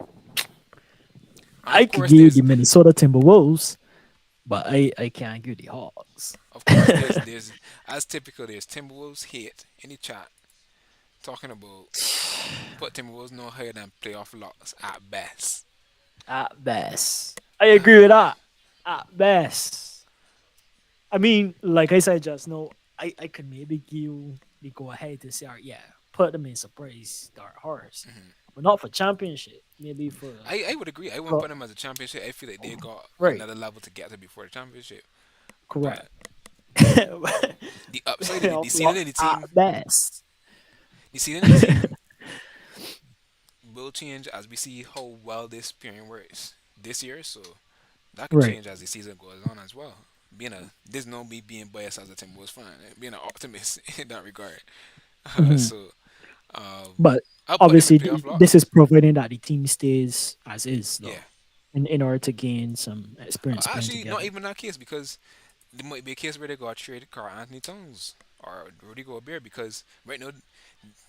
B: And
A: I could give you the Minnesota Timberwolves, but I can't give the Hawks.
B: of course there's as typical there's Timberwolves hate in the chat talking about put Timberwolves no higher than playoff locks at best.
A: At best, I agree with that. At best, I mean, like I said just now, I could maybe give the go ahead to say, all right, yeah, put them in surprise dark horse,
B: Hmm.
A: but not for championship. Maybe
B: I would agree. I wouldn't
A: for
B: put them as a championship. I feel like they got
A: right,
B: another level to get to before the championship.
A: correct.
B: But the upside of the ceiling
A: Well,
B: of the
A: at
B: team,
A: best.
B: the ceiling of the team will change as we see how well this pairing works this year. So that could
A: Right.
B: change as the season goes on as well. There's no me being biased as a Timberwolves fan, being an optimist in that regard.
A: Mhm.
B: So
A: But
B: I'll put them in
A: obviously,
B: playoff lot.
A: this is providing that the team stays as is,
B: Yeah.
A: though, in order to gain some experience playing
B: Actually, not
A: together.
B: even that case because there might be a case where they got trade Carl Anthony Towns or Rudy Gobert because right now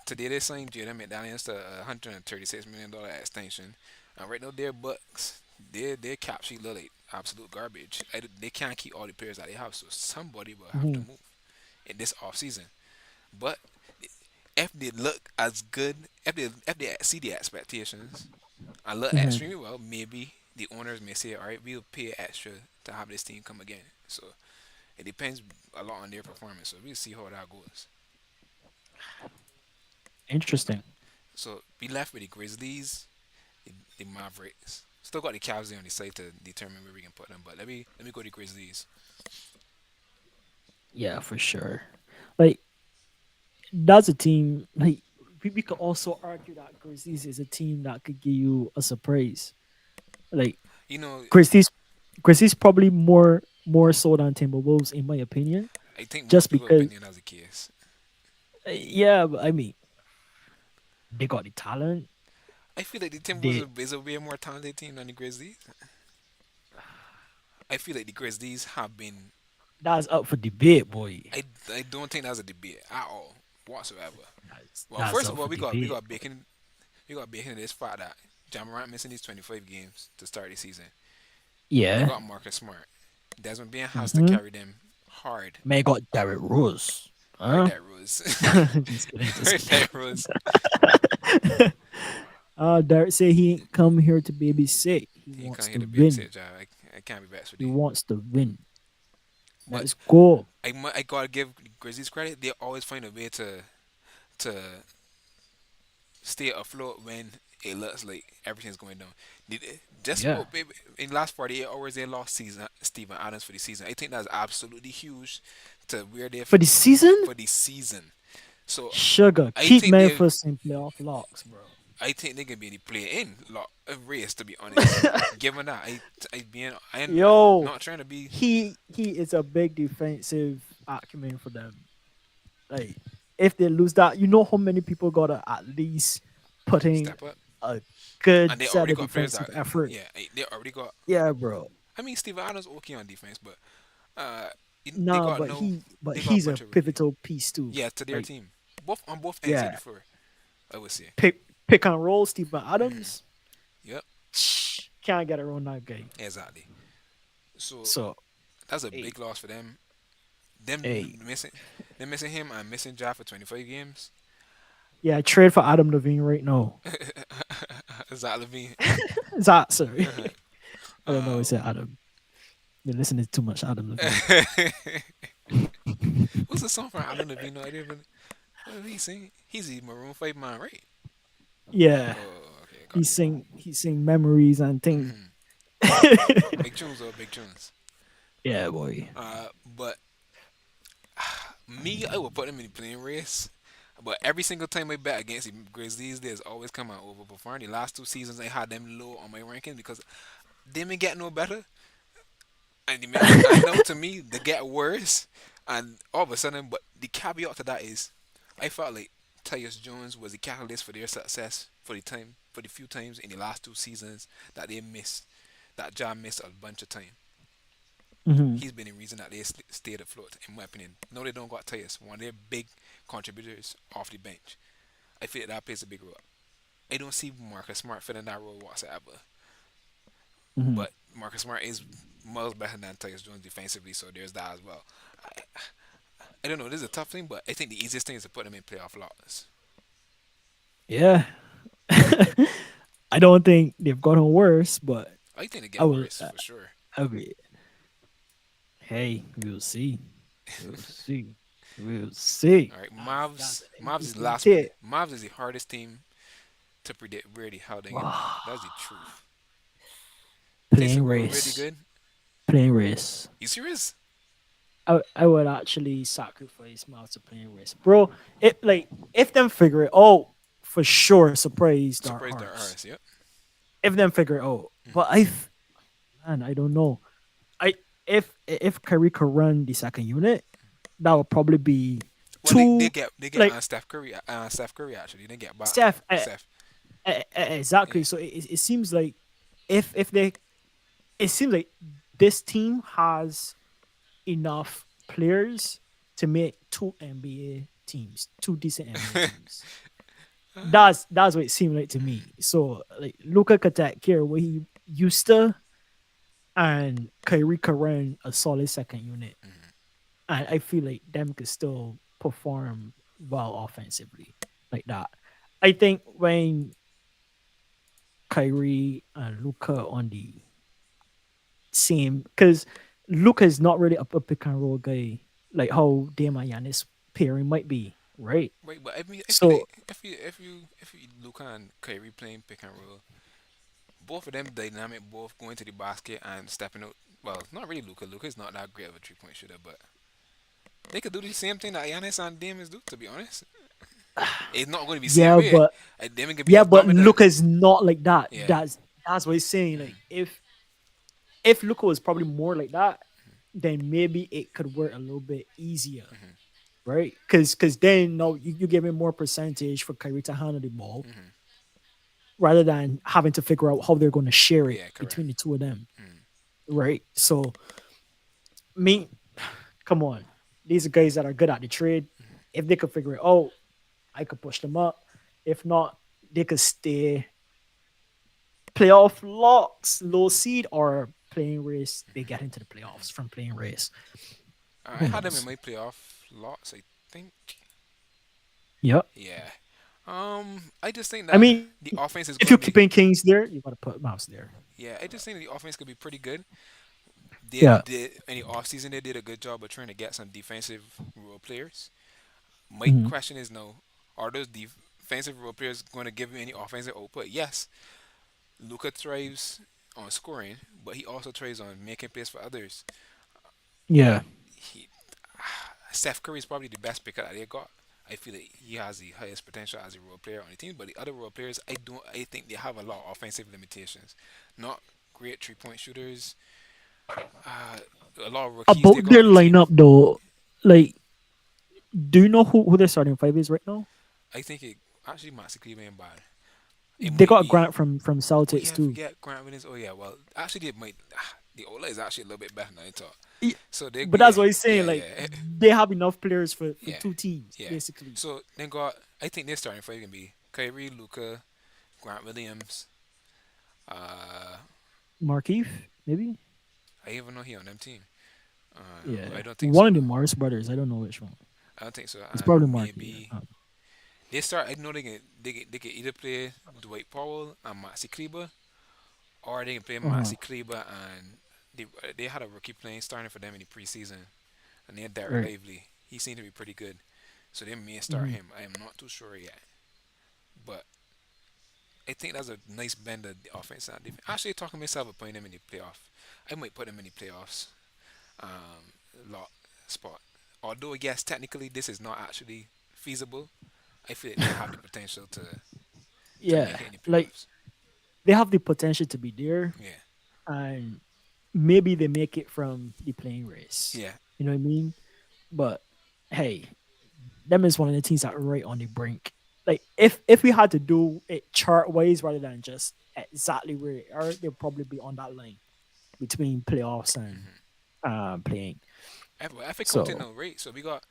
B: today they signed Jaden McDaniels to a $136 million extension. And right now they're Bucks. their cap sheet look like absolute garbage. They can't keep all the players that they have, so somebody will have to
A: Hmm.
B: move in this off season. But if they look as good, if they see the expectations and look
A: Hmm.
B: extremely well, maybe the owners may say, all right, we'll pay extra to have this team come again. So it depends a lot on their performance. So we'll see how that goes.
A: Interesting.
B: So we left with the Grizzlies, the Mavericks. Still got the Cavs there on the side to determine where we can put them. But let me go to Grizzlies.
A: Yeah, for sure. Like that's a team. Like we could also argue that Grizzlies is a team that could give you a surprise. Like
B: You know,
A: Grizzlies, Grizzlies probably more so than Timberwolves in my opinion.
B: I think most
A: Just
B: people's
A: because,
B: opinion as a case.
A: yeah, but I mean they got the talent.
B: I feel like the Timberwolves
A: They
B: is a way more talented team than the Grizzlies. I feel like the Grizzlies have been.
A: that's up for debate, boy.
B: I don't think that's a debate at all whatsoever. Well,
A: That's
B: first
A: up
B: of all,
A: for debate.
B: we got bacon in this fact that John Morant missing these 25 games to start the season. They
A: Yeah.
B: got Marcus Smart. Desmond Bain has to
A: Mm-hmm.
B: carry them hard.
A: Man got Derrick Rose.
B: Hard
A: Huh?
B: that Rose.
A: Just kidding. Just
B: Hard
A: kidding.
B: that Rose.
A: Derek say he ain't come here to babysit. He
B: You
A: wants
B: can't hear
A: to
B: the big
A: win.
B: set job. I can't be back for
A: He
B: the.
A: wants to win.
B: But
A: Let's go.
B: I gotta give Grizzlies credit. They always find a way to stay afloat when it looks like everything's going down. Just
A: Yeah.
B: about maybe in the last 48 hours they lost season Steven Adams for the season. I think that's absolutely huge to where they
A: For the season,
B: for the season. So
A: sugar.
B: I
A: Keep
B: think they
A: Memphis in playoff locks, bro.
B: I think they can be the play in lot race to be honest. Given that I'm
A: Yo,
B: not trying to be
A: he is a big defensive acumen for them. Like if they lose that, you know how many people gotta at least put in
B: step up
A: a
B: and
A: good
B: they
A: set
B: already
A: of
B: got players
A: defensive
B: that
A: effort.
B: yeah they already got.
A: Yeah, bro.
B: I mean Steven Adams okay on defense, but uh they
A: Nah,
B: got no
A: but
B: they got a
A: he's a
B: bunch of
A: pivotal piece too.
B: yeah to their
A: Like
B: team both on both ends of
A: yeah,
B: the floor. I would say.
A: pick and roll. Stephen
B: Hmm.
A: Adams
B: Yep,
A: can't get around that guy.
B: exactly. So
A: So
B: that's a
A: hey,
B: big loss for them. Them
A: hey,
B: missing, them missing him and missing Ja for 25 games.
A: yeah, trade for Adam Levine right now.
B: Zach Levine.
A: Is that sorry? I don't know.
B: uh,
A: Is it Adam? You're listening to too much Adam Levine.
B: what's the song from Alan Levine? No, I didn't even. What did he sing? He's the Maroon 5 man, right?
A: Yeah,
B: Oh, okay, got you.
A: he sing memories and thing.
B: Hmm. Big tunes or big tunes.
A: Yeah, boy.
B: But me, I would put them in the playing race. But every single time I bet against the Grizzlies, there's always come out overperform. The last two seasons, I had them low on my ranking because they may get no better. And now to me, they get worse. And all of a sudden, but the caveat to that is, I felt like Tyus Jones was the catalyst for their success for the few times in the last two seasons that they missed, that job missed a bunch of time.
A: Hmm.
B: He's been the reason that they stayed afloat, in my opinion. No, they don't got Tyus, one of their big contributors off the bench. I feel that plays a big role. I don't see Marcus Smart filling that role whatsoever.
A: Hmm.
B: But Marcus Smart is miles better than Tyus Jones defensively, so there's that as well. I, I don't know. This is a tough thing, but I think the easiest thing is to put them in playoff loss.
A: Yeah. I don't think they've gotten worse, but
B: I think they
A: I
B: get
A: will.
B: worse for sure.
A: I mean, hey, we'll see. We'll see. We'll see.
B: All right,
A: That's
B: Mavs.
A: an
B: Mavs is the
A: interesting
B: last one.
A: tip.
B: Mavs is the hardest team to predict really how they're gonna do. That's the truth. They
A: Playing
B: should go really
A: race.
B: good.
A: Playing race.
B: You serious?
A: I would actually sacrifice Miles to playing race, bro. It like if them figure it out for sure, surprise dark
B: Surprised their
A: horse.
B: ours. Yep.
A: If them figure it out, but
B: Hmm.
A: man, I don't know. I if Curry could run the second unit, that would probably be
B: Well,
A: two
B: they get
A: like
B: Steph Curry. Steph Curry actually. They get back
A: Steph.
B: Steph.
A: Exactly.
B: Yeah.
A: So it seems like if they, it seems like this team has enough players to make two NBA teams, two decent NBA teams. That's what it seemed like to me. So like Luca could take care of what he Eusta and Kyrie could run a solid second unit, and I feel like them could still perform well offensively like that. I think when Kyrie and Luca on the same, because Luca is not really a pick and roll guy like how Dame and Giannis pairing might be, right?
B: Right, but I mean, I feel
A: So
B: like if you look on Kyrie playing pick and roll, both of them dynamic, both going to the basket and stepping out. Well, not really Luca. Luca is not that great of a 3 point shooter, but they could do the same thing that Giannis and Dame is do. To be honest, it's not going to be same
A: yeah,
B: way.
A: but
B: Dame can be
A: yeah,
B: as
A: but
B: dominant.
A: Luca is not like that.
B: Yeah,
A: That's what he's saying. Like if Luca was probably more like that, then maybe it could work a little bit easier, right? Because then no, you give him more percentage for Kyrie to handle the ball rather than having to figure out how they're going to share it
B: yeah, correct.
A: between the two of them, right? So me, come on, these are guys that are good at the trade. If they could figure it out, I could push them up. If not, they could stay playoff locks, low seed, or playing race. They get into the playoffs from playing race.
B: I
A: Who
B: had them in
A: knows?
B: my playoff lots. I think.
A: Yep.
B: Yeah. I just think
A: I
B: that
A: mean,
B: the offense
A: if
B: is
A: you're
B: going to be.
A: keeping Kings there, you got to put Mouse there.
B: Yeah, I just think the offense could be pretty good. They
A: Yeah.
B: did in the offseason they did a good job of trying to get some defensive role players. My
A: Hmm.
B: question is now, are those defensive role players going to give you any offensive output? Yes. Luka thrives on scoring, but he also thrives on making plays for others.
A: Yeah.
B: He Steph Curry is probably the best picker that they got. I feel like he has the highest potential as a role player on the team, but the other role players, I don't. I think they have a lot of offensive limitations. Not great 3 point shooters. Uh, a lot of rookies they
A: About
B: got
A: their
B: on the team.
A: lineup, though, like, do you know who their starting five is right now?
B: I think it actually Maxi Cleveland bad. It
A: They
B: might
A: got
B: be.
A: Grant from
B: Oh
A: Celtics
B: yeah, I
A: too.
B: forget Grant Williams. Oh yeah, well actually they might. The Ola is actually a little bit better than I thought.
A: Y-
B: So they
A: But
B: yeah
A: that's what he's saying.
B: yeah
A: Like
B: yeah
A: they have enough players for
B: yeah
A: two teams
B: yeah.
A: basically.
B: So they got. I think their starting five can be Kyrie, Luca, Grant Williams. Uh,
A: Markeith, maybe.
B: I even know he on them team. I
A: Yeah,
B: don't think
A: one
B: so.
A: of the Mars brothers. I don't know which one.
B: I don't think so.
A: It's probably
B: And
A: Markeith.
B: maybe they start. I know they can either play Dwight Powell and Maxi Kleber, or they can play
A: Uh-huh.
B: Maxi Kleber and they had a rookie playing starting for them in the preseason, and they had Derek
A: Right.
B: Lively. He seemed to be pretty good, so they may start
A: Hmm.
B: him. I am not too sure yet, but I think that's a nice blend of the offense and defense. Actually, talking myself about putting them in the playoff, I might put them in the playoffs. Lot spot. Although yes, technically this is not actually feasible. I feel like they have the potential to
A: Yeah,
B: make it in the
A: like
B: playoffs.
A: they have the potential to be there,
B: Yeah,
A: and maybe they make it from the playing race.
B: yeah,
A: You know what I mean? But hey, them is one of the teams that are right on the brink. Like if we had to do it chart wise rather than just exactly where they are, they'll probably be on that line between playoffs and playing.
B: if I count it
A: So
B: now, right? So we got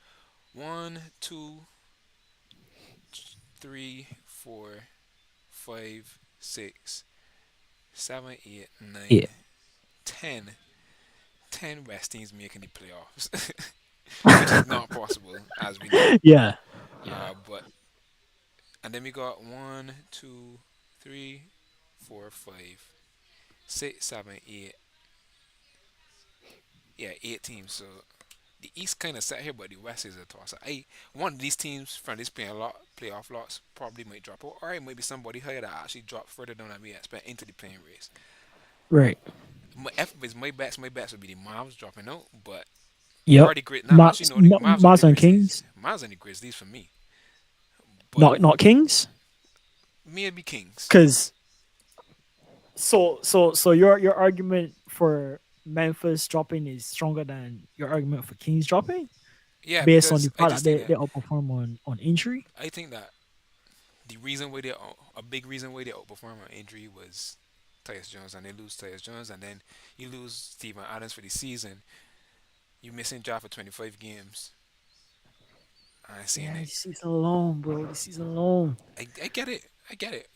B: one, two, three, four, five, six, seven, eight,
A: yeah.
B: nine, 10. 10 West teams making the playoffs, which is not possible as we know.
A: Yeah. Yeah.
B: But and then we got one, two, three, four, five, six, seven, eight. Yeah, 8 teams. So the East kind of set here, but the West is a toss. One of these teams from this playing a lot playoff lots probably might drop out, or it might be somebody higher that actually drop further down than we expect into the playing race.
A: Right.
B: My bets would be the Mavs dropping out, but
A: Yep.
B: or the Grizz. Nah, actually no, the Mavs or the
A: Mars and
B: Grizzlies.
A: Kings.
B: Mavs and the Grizzlies for me, but
A: Not Kings.
B: maybe Kings.
A: Because so your argument for Memphis dropping is stronger than your argument for Kings dropping
B: Yeah,
A: based on
B: because
A: the
B: I
A: fact
B: just
A: that
B: think
A: they
B: that
A: outperform on injury.
B: I think that the reason why they a big reason why they outperform on injury was Tyus Jones, and they lose Tyus Jones, and then you lose Steven Adams for the season. You missing Job for 25 games. I seen
A: Yeah,
B: it.
A: this season alone, bro. This season alone.
B: I get it. I get it.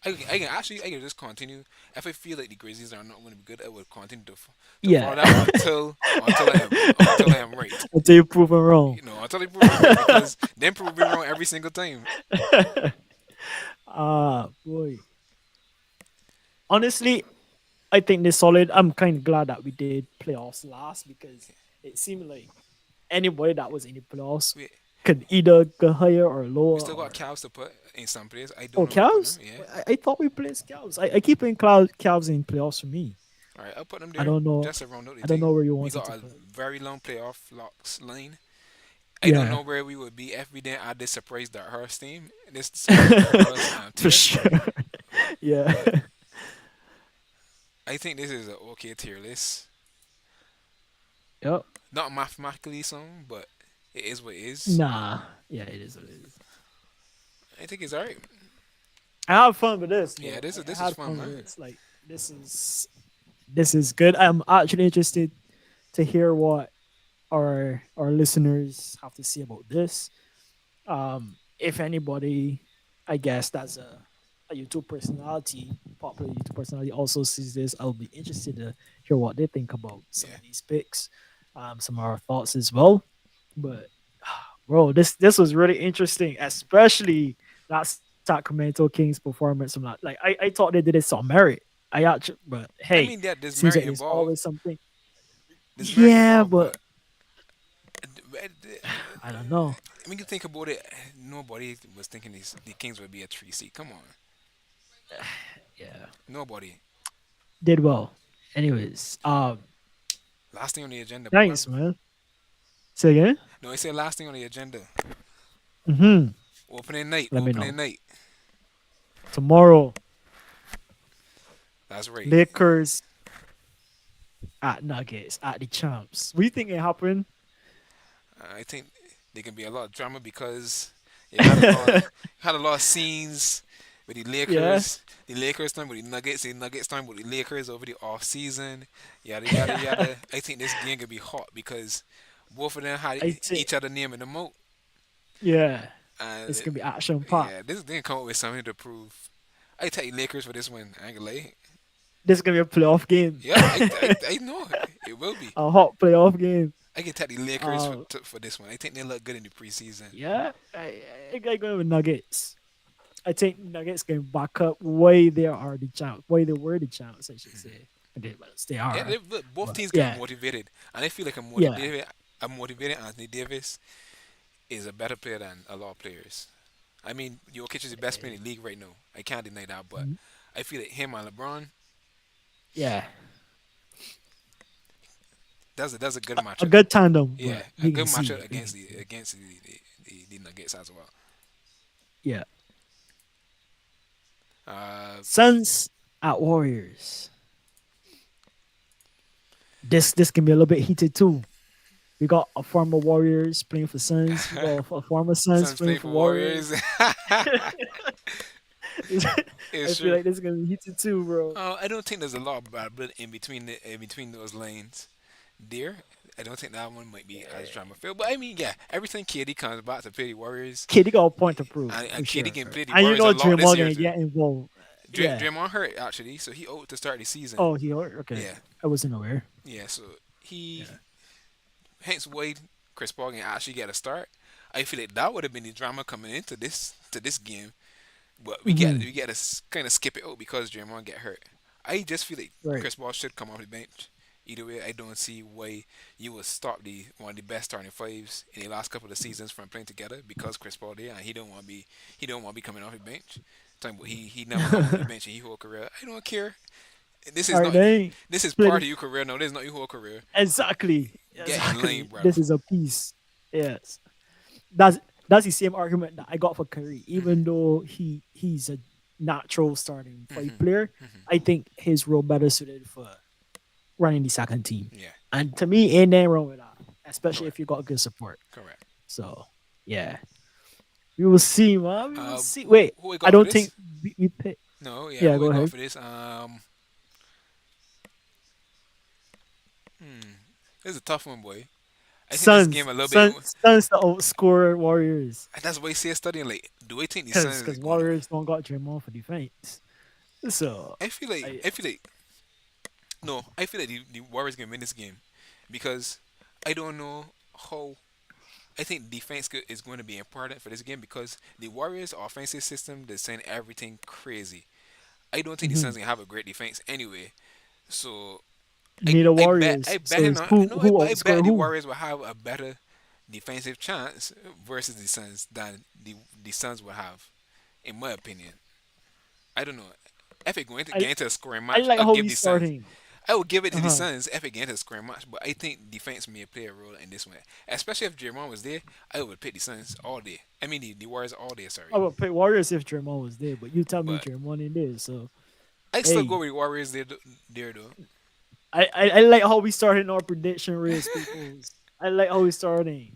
B: I can just continue. If I feel like the Grizzlies are not going to be good, I will continue to follow
A: Yeah.
B: them until I am right.
A: Until you prove them wrong.
B: Until they prove me right because them prove me wrong every single time.
A: Boy. Honestly, I think they're solid. I'm kind of glad that we did playoffs last because it seemed like anybody that was in the playoffs
B: We
A: could either go higher or
B: we
A: lower
B: still got
A: or
B: Cavs to put in some place. I don't
A: oh
B: know where to put them.
A: Cavs.
B: Yeah.
A: I thought we played Cavs. I keep playing Cavs in playoffs for me.
B: All right, I'll put them
A: I
B: there
A: don't know.
B: just to round out the
A: I don't
B: thing.
A: know where you
B: We
A: wanted
B: got
A: to
B: a
A: put.
B: very long playoff locks line. I don't
A: Yeah,
B: know where we would be if we didn't add this surprise that Hurst team, this Hastrobros
A: for
B: tier.
A: sure. Yeah.
B: But I think this is an okay tier list.
A: Yep.
B: Not mathematically so, but it is what it is.
A: Nah. Yeah, it is what it is.
B: I think it's alright.
A: I had fun with this
B: Yeah,
A: though. I
B: this is
A: had
B: fun,
A: fun with
B: man.
A: this. Like this is this is good. I'm actually interested to hear what our listeners have to say about this. If anybody, I guess that's a YouTube personality, popular YouTube personality, also sees this, I'll be interested to hear what they think about some
B: Yeah.
A: of these picks, some of our thoughts as well. But bro, this was really interesting, especially that Sacramento Kings performance. I thought they did it on merit. I actually, but
B: I
A: hey,
B: mean that there's
A: seems
B: merit
A: like there's
B: involved.
A: always something.
B: There's merit
A: Yeah,
B: involved,
A: but
B: but
A: I don't know.
B: when you think about it, nobody was thinking the Kings would be a 3 seed. Come on,
A: Yeah,
B: nobody.
A: did well. Anyways,
B: Last thing on the agenda, boy.
A: thanks, man. Say again.
B: No, I said last thing on the agenda.
A: Mm-hmm.
B: Opening night,
A: Let me
B: opening
A: know.
B: night.
A: Tomorrow,
B: That's right.
A: Lakers at Nuggets at the champs. What do you think it happened?
B: I think there can be a lot of drama because you had a lot of scenes with
A: Yeah.
B: the Lakers time with the Nuggets, the Nuggets time with the Lakers over the off season, yada yada yada. I think this game could be hot because both of them had
A: I think,
B: each other name in the moat,
A: yeah,
B: and
A: it's gonna be action packed.
B: yeah, this didn't come up with something to prove. I take Lakers for this one. I ain't gonna lie.
A: This is gonna be a playoff game,
B: Yeah, I know it will be.
A: a hot playoff game.
B: I can take the Lakers
A: Uh,
B: for this one. I think they look good in the preseason.
A: yeah, I go with Nuggets. I think Nuggets can back up why they are the champs, why they were the champs, I should say. They
B: Yeah,
A: are.
B: look, both
A: But
B: teams get
A: yeah,
B: motivated, and I feel like
A: yeah,
B: a motivated Anthony Davis is a better player than a lot of players. I mean, Jokic is the best player in the league right now. I can't deny that, but
A: mm,
B: I feel like him and LeBron,
A: yeah,
B: that's a good
A: a
B: matchup.
A: good tandem.
B: Yeah,
A: But
B: a
A: you
B: good
A: can see
B: matchup
A: it. You
B: against
A: can see it.
B: the Nuggets as well.
A: Yeah,
B: Uh,
A: Suns at Warriors. This can be a little bit heated too. We got a former Warriors playing for Suns. We got a former Suns
B: Suns
A: playing
B: play
A: for
B: for Warriors.
A: Warriors. I
B: It's
A: feel
B: true.
A: like this is gonna be heated too, bro.
B: I don't think there's a lot of bad blood in between those lanes. There, I don't think that one might be as drama filled. But I mean, yeah, everything KD comes back to play the Warriors,
A: KD got a point to prove
B: and
A: for
B: KD
A: sure.
B: can play the
A: And you
B: Warriors
A: know
B: a lot this
A: Draymond
B: year
A: gonna
B: too.
A: get involved. Yeah.
B: Draymond hurt actually, so he out to start the season.
A: Oh, he okay.
B: Yeah,
A: I wasn't aware.
B: yeah. So he
A: Yeah.
B: hence why Chris Paul can actually get a start. I feel like that would have been the drama coming into this game, but
A: Hmm.
B: we get to kind of skip it out because Draymond get hurt. I just feel like
A: Right.
B: Chris Paul should come off the bench. Either way, I don't see why you would stop the one of the best starting fives in the last couple of seasons from playing together because Chris Paul there and he don't want to be coming off the bench. Talking about he never come off the bench in his whole career. I don't care. This
A: All
B: is
A: right,
B: not
A: they ain't
B: this is
A: played
B: part
A: it.
B: of your career. No, this is not your whole career.
A: Exactly.
B: Get in lane,
A: Exactly.
B: bro.
A: This is a piece. Yes. That's that's the same argument that I got for Curry. Even though he's a natural starting five
B: Hmm.
A: player,
B: Hmm.
A: I think his role better suited for running the second team.
B: Yeah,
A: And to me, ain't nothing wrong with that, especially
B: correct,
A: if you got good support.
B: correct.
A: So yeah, we will see, man. We will see.
B: Who
A: Wait,
B: who we
A: I
B: got for
A: don't
B: this?
A: think we pick.
B: No, yeah,
A: Yeah,
B: who
A: go
B: we got
A: ahead.
B: for this? Hmm, this is a tough one, boy. I think this game a little bit.
A: Suns to outscore Warriors
B: That's why I say studying. Like, do I think the Suns is
A: because
B: gonna?
A: Warriors don't got Draymond for defense. So
B: I feel like
A: I
B: I feel like no, I feel like the Warriors can win this game because I don't know how. I think defense is going to be important for this game because the Warriors' offensive system they send everything crazy. I don't think the
A: mhm.
B: Suns can have a great defense anyway. So
A: Need the
B: I
A: Warriors. So
B: betting
A: it's
B: on no,
A: who
B: I bet
A: outscore
B: the
A: who?
B: Warriors will have a better defensive chance versus the Suns than the Suns will have, in my opinion. I don't know. If it going to
A: I
B: get into a scoring
A: I
B: match,
A: like
B: I'll
A: how
B: give
A: he's
B: the Suns.
A: starting.
B: I would give it to the
A: Uh-huh.
B: Suns if it get into a scoring match, but I think defense may play a role in this one. Especially if Draymond was there, I would pick the Suns all day. I mean the Warriors all day,
A: I
B: sorry.
A: would pick Warriors if Draymond was there, but you tell me
B: But
A: Draymond in there. So
B: I still go
A: hey,
B: with the Warriors there though.
A: I like how we starting our prediction race, people. I like how we starting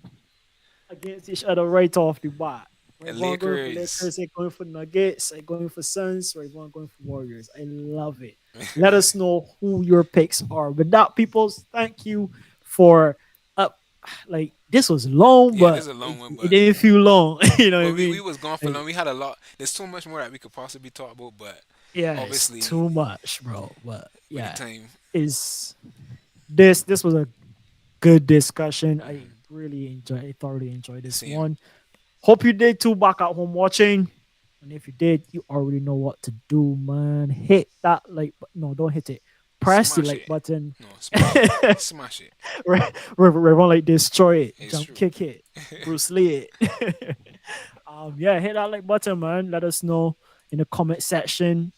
A: against each other right off the bat.
B: And
A: Everyone going for
B: Lakers.
A: Lakers, I going for Nuggets, I going for Suns, everyone going for Warriors. I love it. Let us know who your picks are. With that, peoples, thank you for up. Like this was long,
B: Yeah, this
A: but
B: is a long one,
A: it
B: but
A: didn't feel long. You know what I
B: we
A: mean?
B: was gone for
A: Like,
B: long. We had a lot. There's so much more that we could possibly talk about, but
A: yeah, it's
B: obviously
A: too much, bro. But
B: with the
A: yeah,
B: time,
A: is this was a good discussion. I really enjoy. I thoroughly enjoyed this
B: same.
A: one. Hope you did too back at home watching. And if you did, you already know what to do, man. Hit that like no, don't hit it. Press the
B: Smash
A: like
B: it.
A: button.
B: No, smash it. Smash it.
A: Everyone like destroy it.
B: It's
A: Jump
B: true.
A: kick it. Bruce Lee it. Yeah, hit that like button, man. Let us know in the comment section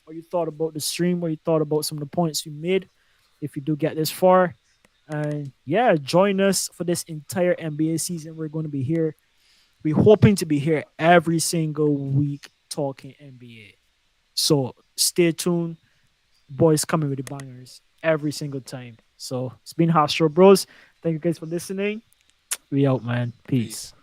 A: what you thought about the stream, what you thought about some of the points we made. If you do get this far. And yeah, join us for this entire NBA season. We're going to be here. We're hoping to be here every single week talking NBA. So stay tuned. Boys coming with the bangers every single time. So it's been Hastro Bros. Thank you guys for listening. We out, man. Peace.
B: Peace.